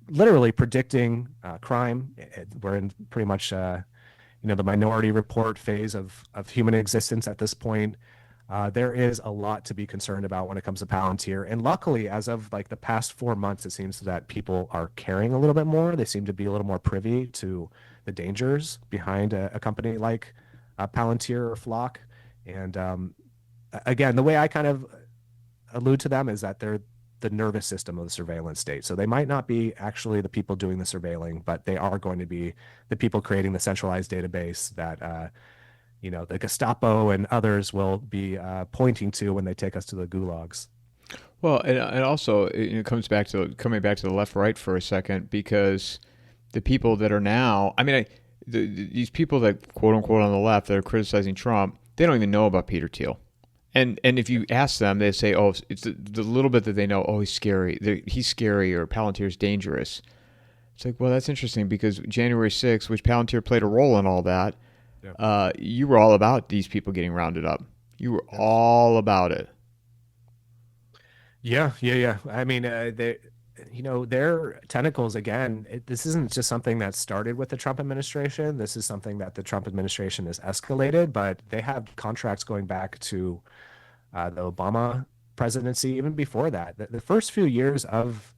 literally predicting crime. We're in pretty much the minority report phase of human existence at this point. There is a lot to be concerned about when it comes to Palantir. And luckily, as of like the past 4 months, it seems that people are caring a little bit more. They seem to be a little more privy to the dangers behind a company like Palantir or Flock. And again, the way I kind of allude to them is that they're the nervous system of the surveillance state. So they might not be actually the people doing the surveilling, but they are going to be the people creating the centralized database that the Gestapo and others will be pointing to when they take us to the gulags. Well, and also it comes back to coming back to the left right for a second because the people that are now, I mean, these people that quote unquote on the left that are criticizing Trump, they don't even know about Peter Thiel. And if you ask them, they say, oh, it's the little bit that they know, oh, he's scary. He's scary or Palantir's dangerous. It's like, well, that's interesting because January 6th, which Palantir played a role in all that, yeah. You were all about these people getting rounded up. You were all about it. Yeah. I mean, their tentacles, again, this isn't just something that started with the Trump administration. This is something that the Trump administration has escalated, but they have contracts going back to the Obama presidency, even before that. The first few years of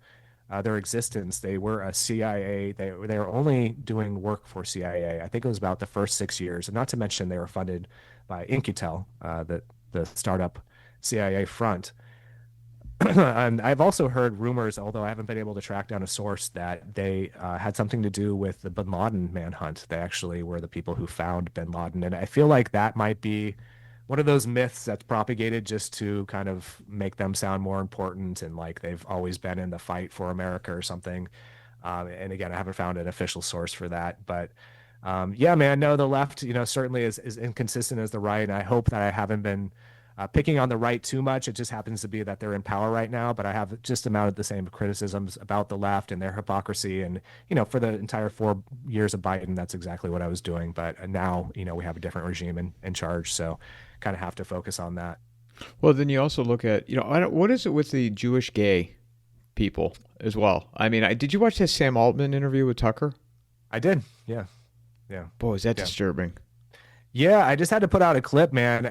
their existence, they were a CIA. They were only doing work for CIA. I think it was about the first 6 years, and not to mention they were funded by Incutel, the startup CIA front. And I've also heard rumors, although I haven't been able to track down a source, that they had something to do with the Bin Laden manhunt. They actually were the people who found Bin Laden. And I feel like that might be one of those myths that's propagated just to kind of make them sound more important and like they've always been in the fight for America or something. And again, I haven't found an official source for that. But yeah, man, no, the left, certainly is inconsistent as the right. And I hope that I haven't been picking on the right too much. It just happens to be that they're in power right now, but I have just mounted the same criticisms about the left and their hypocrisy. And, for the entire 4 years of Biden, that's exactly what I was doing. But now, we have a different regime in charge. So kind of have to focus on that. Well, then you also look at, what is it with the Jewish gay people as well? I mean, did you watch that Sam Altman interview with Tucker? I did. Yeah. Yeah. Boy, is that Yeah. disturbing. Yeah. I just had to put out a clip, man.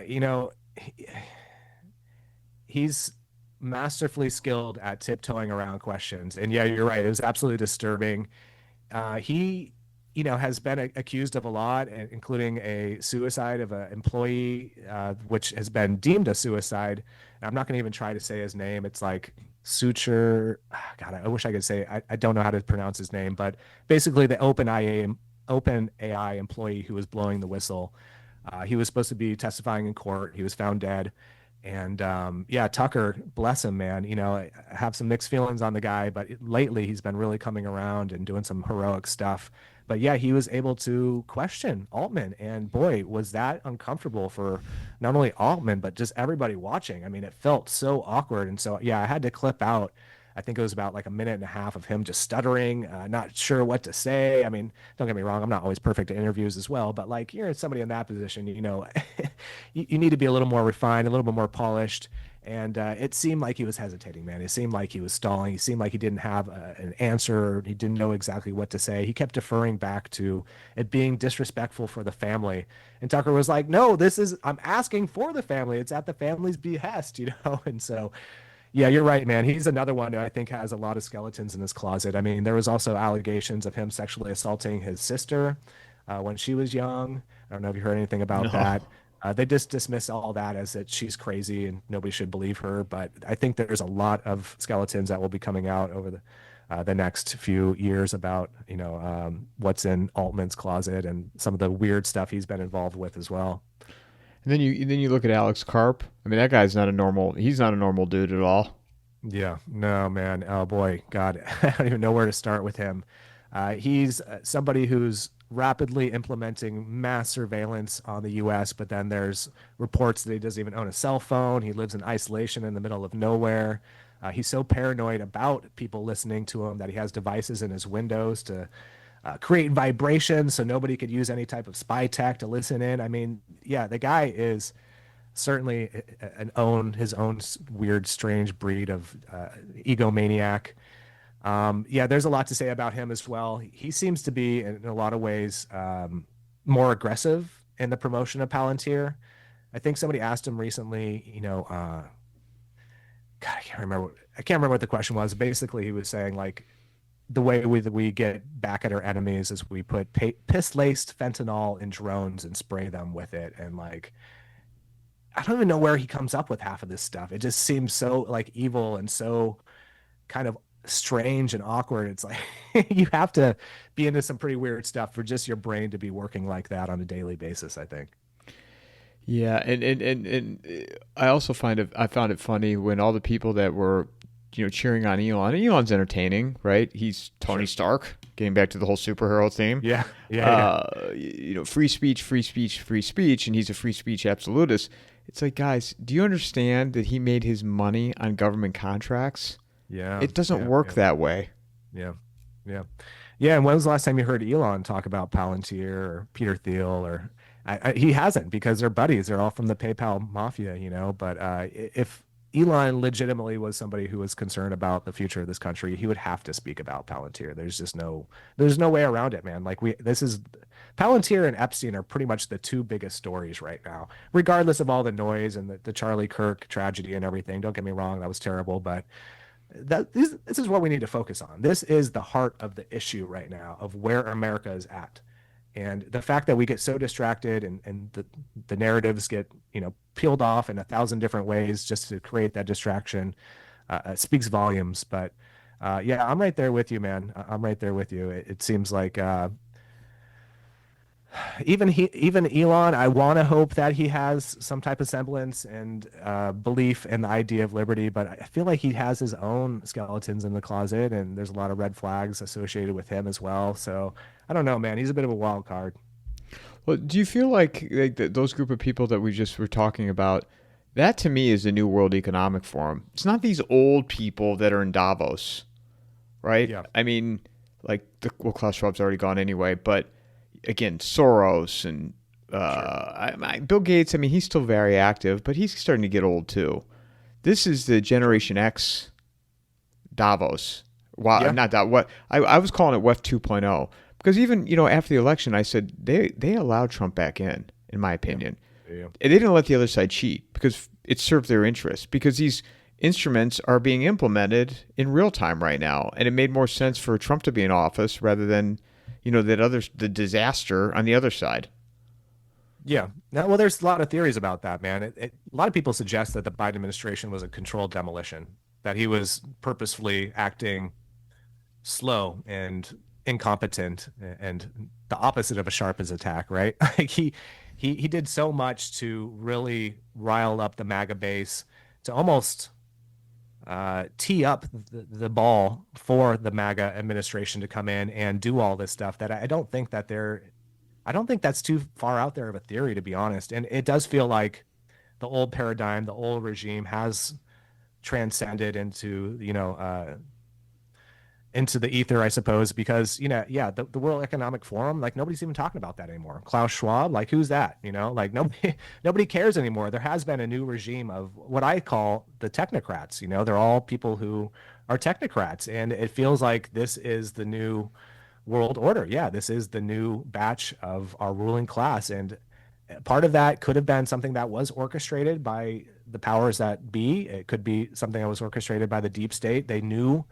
He's masterfully skilled at tiptoeing around questions. And yeah, you're right. It was absolutely disturbing. He, has been accused of a lot, including a suicide of an employee, which has been deemed a suicide. And I'm not going to even try to say his name. It's like Suture. God, I wish I could say. I don't know how to pronounce his name, but basically the OpenAI employee who was blowing the whistle. He was supposed to be testifying in court. He was found dead. And yeah, Tucker, bless him, man. I have some mixed feelings on the guy, but lately he's been really coming around and doing some heroic stuff. But yeah, he was able to question Altman. And boy, was that uncomfortable for not only Altman, but just everybody watching. I mean, it felt so awkward. And so, yeah, I had to clip out. I think it was about like a minute and a half of him just stuttering, not sure what to say. I mean, don't get me wrong, I'm not always perfect at interviews as well, but like you're somebody in that position, you need to be a little more refined, a little bit more polished. And it seemed like he was hesitating, man. It seemed like he was stalling. He seemed like he didn't have an answer. He didn't know exactly what to say. He kept deferring back to it being disrespectful for the family. And Tucker was like, no, I'm asking for the family. It's at the family's behest, And so, yeah, you're right, man. He's another one who I think has a lot of skeletons in his closet. I mean, there was also allegations of him sexually assaulting his sister when she was young. I don't know if you heard anything about No. that. They just dismiss all that as that she's crazy and nobody should believe her. But I think there's a lot of skeletons that will be coming out over the next few years about what's in Altman's closet and some of the weird stuff he's been involved with as well. And then you look at Alex Karp. I mean, that guy's not a normal. He's not a normal dude at all. Yeah, no, man. Oh boy, God, I don't even know where to start with him. He's somebody who's rapidly implementing mass surveillance on the U.S., but then there's reports that he doesn't even own a cell phone. He lives in isolation in the middle of nowhere. He's so paranoid about people listening to him that he has devices in his windows to create vibration so nobody could use any type of spy tech to listen in. I mean, yeah, the guy is certainly his own weird, strange breed of egomaniac. Yeah, there's a lot to say about him as well. He seems to be, in a lot of ways, more aggressive in the promotion of Palantir. I think somebody asked him recently, God, I can't remember. I can't remember what the question was. Basically, he was saying like the way we get back at our enemies is we put piss-laced fentanyl in drones and spray them with it, and like I don't even know where he comes up with half of this stuff. It just seems so like evil and so kind of strange and awkward. It's like you have to be into some pretty weird stuff for just your brain to be working like that on a daily basis, I think. Yeah, and I found it funny when all the people that were cheering on Elon. Elon's entertaining, right? He's Tony Sure. Stark. Getting back to the whole superhero theme. Yeah. Yeah. Free speech, free speech, free speech, and he's a free speech absolutist. It's like, guys, do you understand that he made his money on government contracts? Yeah. It doesn't Yeah. work Yeah. that way. Yeah. Yeah. Yeah. And when was the last time you heard Elon talk about Palantir or Peter Thiel he hasn't because they're buddies. They're all from the PayPal mafia, But if Elon legitimately was somebody who was concerned about the future of this country, he would have to speak about Palantir. There's no way around it, man. Like this is Palantir and Epstein are pretty much the two biggest stories right now, regardless of all the noise and the Charlie Kirk tragedy and everything. Don't get me wrong, that was terrible, but this is what we need to focus on. This is the heart of the issue right now of where America is at. And the fact that we get so distracted and the narratives get, peeled off in 1,000 different ways just to create that distraction speaks volumes. But yeah, I'm right there with you, man. I'm right there with you. It seems like even Elon, I want to hope that he has some type of semblance and belief in the idea of liberty, but I feel like he has his own skeletons in the closet, and there's a lot of red flags associated with him as well. So I don't know, man. He's a bit of a wild card. Well, do you feel like those group of people that we just were talking about, that to me is the New World Economic Forum. It's not these old people that are in Davos, right? Yeah, I mean, like, Klaus Schwab's already gone anyway, but again, Soros and sure. Bill Gates, I mean, he's still very active, but he's starting to get old too. This is the Generation X Davos. Wow, Yeah, not that. What I was calling it WEF 2.0 because even after the election, I said they allowed Trump back in my yeah, opinion. yeah. And they didn't let the other side cheat because it served their interests because these instruments are being implemented in real time right now, and it made more sense for Trump to be in office rather than the disaster on the other side. Yeah. Now, well, there's a lot of theories about that, man. A lot of people suggest that the Biden administration was a controlled demolition, that he was purposefully acting slow and incompetent and the opposite of a sharp as attack, right? Like he did so much to really rile up the MAGA base to almost tee up the ball for the MAGA administration to come in and do all this stuff that I don't think that's too far out there of a theory, to be honest. And it does feel like the old paradigm, the old regime has transcended into the ether, I suppose, because, yeah, the World Economic Forum, like nobody's even talking about that anymore. Klaus Schwab, like who's that? Like nobody, nobody cares anymore. There has been a new regime of what I call the technocrats. They're all people who are technocrats. And it feels like this is the new world order. Yeah, this is the new batch of our ruling class. And part of that could have been something that was orchestrated by the powers that be. It could be something that was orchestrated by the deep state. They knew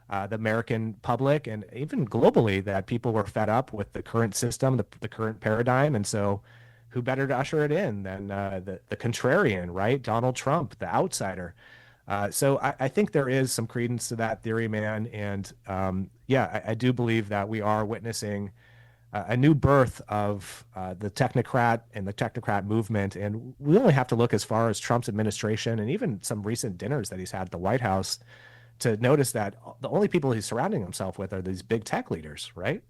the American public and even globally that people were fed up with the current system, the current paradigm. And so who better to usher it in than the contrarian, right? Donald Trump, the outsider. So I think there is some credence to that theory, man. And yeah, I do believe that we are witnessing a new birth of the technocrat and the technocrat movement. And we only have to look as far as Trump's administration and even some recent dinners that he's had at the White House to notice that the only people he's surrounding himself with are these big tech leaders, right?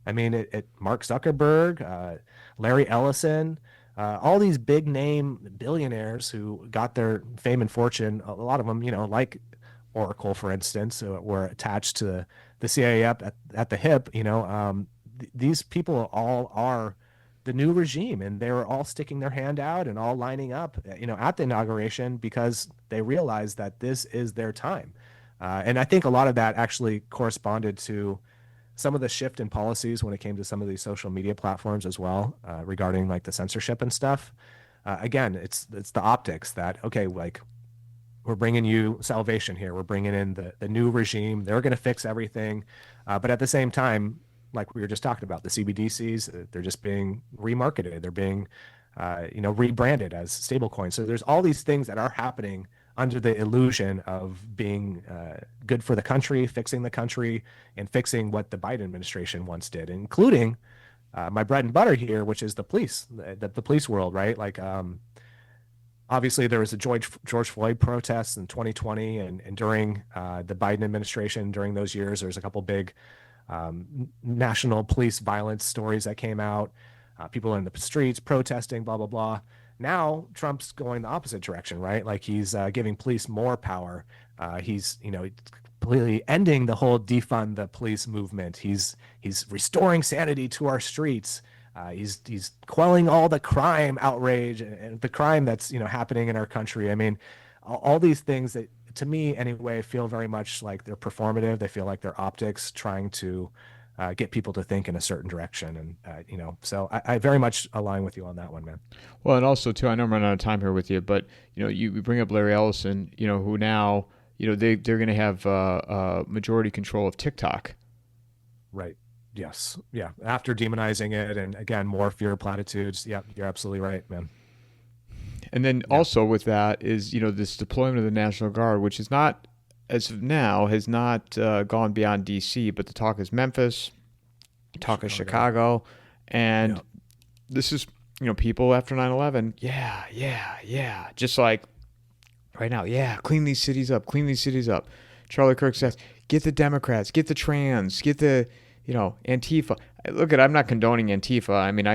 I mean, Mark Zuckerberg, Larry Ellison, all these big name billionaires who got their fame and fortune. A lot of them, like Oracle, for instance, were attached to the CIA at the hip. These people all are the new regime, and they were all sticking their hand out and all lining up, at the inauguration because they realized that this is their time. And I think a lot of that actually corresponded to some of the shift in policies when it came to some of these social media platforms as well, regarding like the censorship and stuff. Again, it's the optics that, okay, like we're bringing you salvation here. We're bringing in the new regime. They're going to fix everything. But at the same time, like we were just talking about, the CBDCs, they're just being remarketed. They're being, rebranded as stablecoins. So there's all these things that are happening under the illusion of being good for the country, fixing the country, and fixing what the Biden administration once did, including my bread and butter here, which is the police, the police world, right? Like, obviously, there was a George Floyd protests in 2020, and during the Biden administration, during those years, there was a couple big national police violence stories that came out. People in the streets protesting, blah blah blah. Now Trump's going the opposite direction, right? Like he's giving police more power. He's completely ending the whole defund the police movement. He's restoring sanity to our streets. He's quelling all the crime outrage and the crime that's happening in our country. I mean, all these things that, to me anyway, feel very much like they're performative. They feel like they're optics trying to get people to think in a certain direction. And, so I very much align with you on that one, man. Well, and also too, I know I'm running out of time here with you, but you bring up Larry Ellison, who now, they're going to have majority control of TikTok. Right. Yes. Yeah. After demonizing it, and again, more fear platitudes. Yeah, you're absolutely right, man. And then Yeah. also with that is, this deployment of the National Guard, which is not, as of now, has not gone beyond D.C., but the talk is Memphis, talk is Chicago, and Yeah. this is, people after 9/11, yeah, yeah, yeah, just like right now, yeah, clean these cities up, clean these cities up. Charlie Kirk says, get the Democrats, get the trans, get the, Antifa. Look, I'm not condoning Antifa. I mean,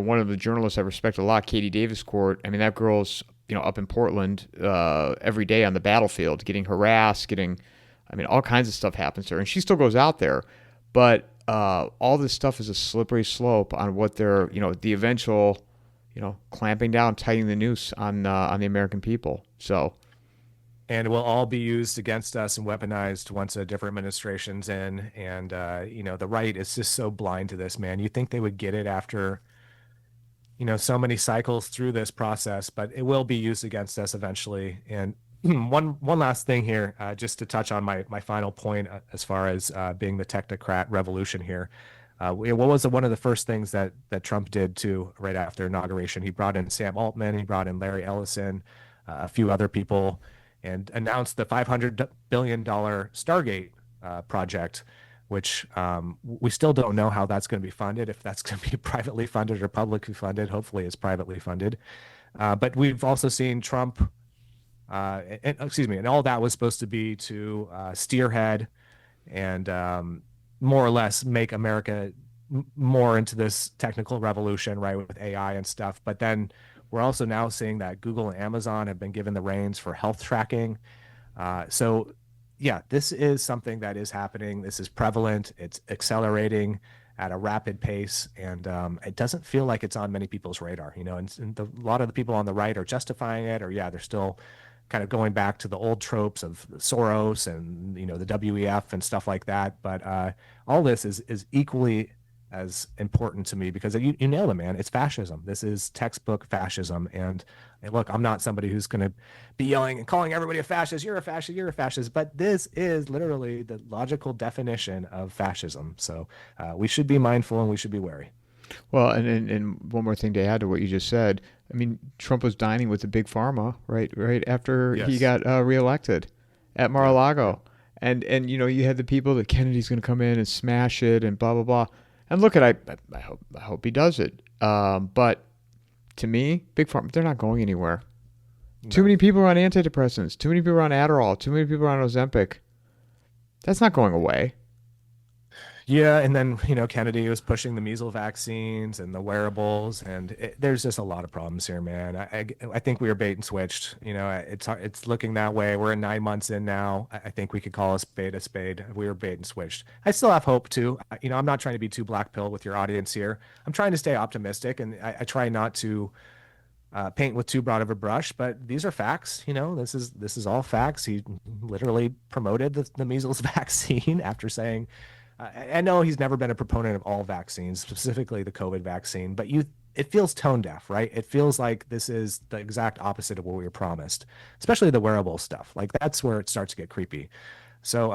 one of the journalists I respect a lot, Katie Davis Court. I mean, that girl's, up in Portland every day on the battlefield, getting harassed, all kinds of stuff happens to her, and she still goes out there. But all this stuff is a slippery slope on what they're, the eventual, clamping down, tightening the noose on the American people. So. And it will all be used against us and weaponized once a different administration's in. And, the right is just so blind to this, man. You think they would get it after, so many cycles through this process, but it will be used against us eventually. And one last thing here, just to touch on my final point as far as being the technocrat revolution here. What was one of the first things that Trump did too right after inauguration? He brought in Sam Altman, he brought in Larry Ellison, a few other people, and announced the $500 billion Stargate project, which we still don't know how that's going to be funded, if that's going to be privately funded or publicly funded. Hopefully it's privately funded. But we've also seen Trump, and all that was supposed to be to steerhead and more or less make America more into this technical revolution, right, with AI and stuff. But then we're also now seeing that Google and Amazon have been given the reins for health tracking. So, yeah, this is something that is happening. This is prevalent. It's accelerating at a rapid pace, and it doesn't feel like it's on many people's radar. And a lot of the people on the right are justifying it, or they're still kind of going back to the old tropes of Soros and the WEF and stuff like that. But all this is equally as important to me, because you nailed it, man. It's fascism. This is textbook fascism. And look, I'm not somebody who's going to be yelling and calling everybody a fascist. You're a fascist. You're a fascist. But this is literally the logical definition of fascism. So we should be mindful and we should be wary. Well, and one more thing to add to what you just said. I mean, Trump was dining with the big pharma right after he got reelected at Mar-a-Lago, and you had the people that Kennedy's going to come in and smash it and blah blah blah. And look, I hope he does it. But to me, big pharma, they're not going anywhere. No. Too many people are on antidepressants. Too many people are on Adderall. Too many people are on Ozempic. That's not going away. Yeah, and then Kennedy was pushing the measles vaccines and the wearables, and there's just a lot of problems here, man. I think we were bait and switched. It's looking that way. We're 9 months in now. I think we could call a spade a spade. We were bait and switched. I still have hope too. I'm not trying to be too black pill with your audience here. I'm trying to stay optimistic, and I try not to paint with too broad of a brush. But these are facts. This is all facts. He literally promoted the measles vaccine after saying. I know he's never been a proponent of all vaccines, specifically the COVID vaccine, but it feels tone deaf, right? It feels like this is the exact opposite of what we were promised, especially the wearable stuff. Like that's where it starts to get creepy. So,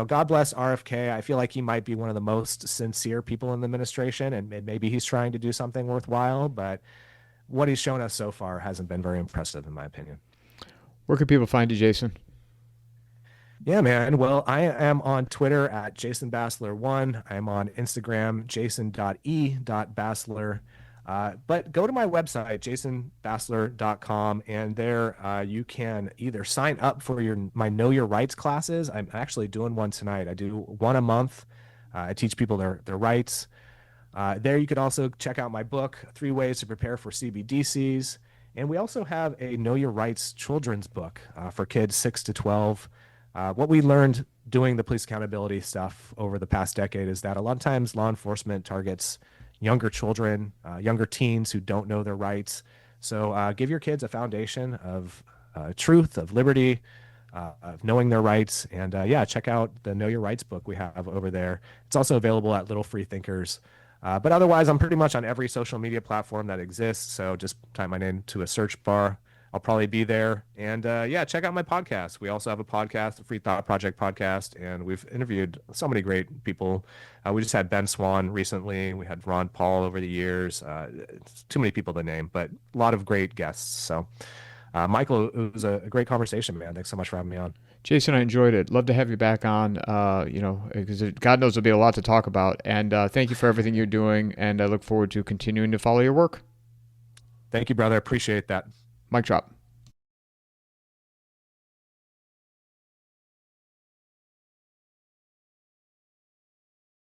God bless RFK. I feel like he might be one of the most sincere people in the administration, and maybe he's trying to do something worthwhile, but what he's shown us so far hasn't been very impressive, in my opinion. Where can people find you, Jason? Yeah, man. Well, I am on Twitter at JasonBassler1. I'm on Instagram, jason.e.bassler. But go to my website, jasonbassler.com, and there you can either sign up for my Know Your Rights classes. I'm actually doing one tonight. I do one a month. I teach people their rights. There you could also check out my book, 3 Ways to Prepare for CBDCs. And we also have a Know Your Rights children's book for kids 6 to 12. What we learned doing the police accountability stuff over the past decade is that a lot of times law enforcement targets younger children, younger teens who don't know their rights. So give your kids a foundation of truth, of liberty, of knowing their rights. And yeah, check out the Know Your Rights book we have over there. It's also available at Little Free Thinkers. But otherwise, I'm pretty much on every social media platform that exists. So just type my name to a search bar. I'll probably be there. And yeah, check out my podcast. We also have a podcast, the Free Thought Project podcast, and we've interviewed so many great people. We just had Ben Swan recently. We had Ron Paul over the years. It's too many people to name, but a lot of great guests. So, Michael, it was a great conversation, man. Thanks so much for having me on. Jason, I enjoyed it. Love to have you back on, because God knows there'll be a lot to talk about. And thank you for everything you're doing. And I look forward to continuing to follow your work. Thank you, brother. Appreciate that. Mic drop.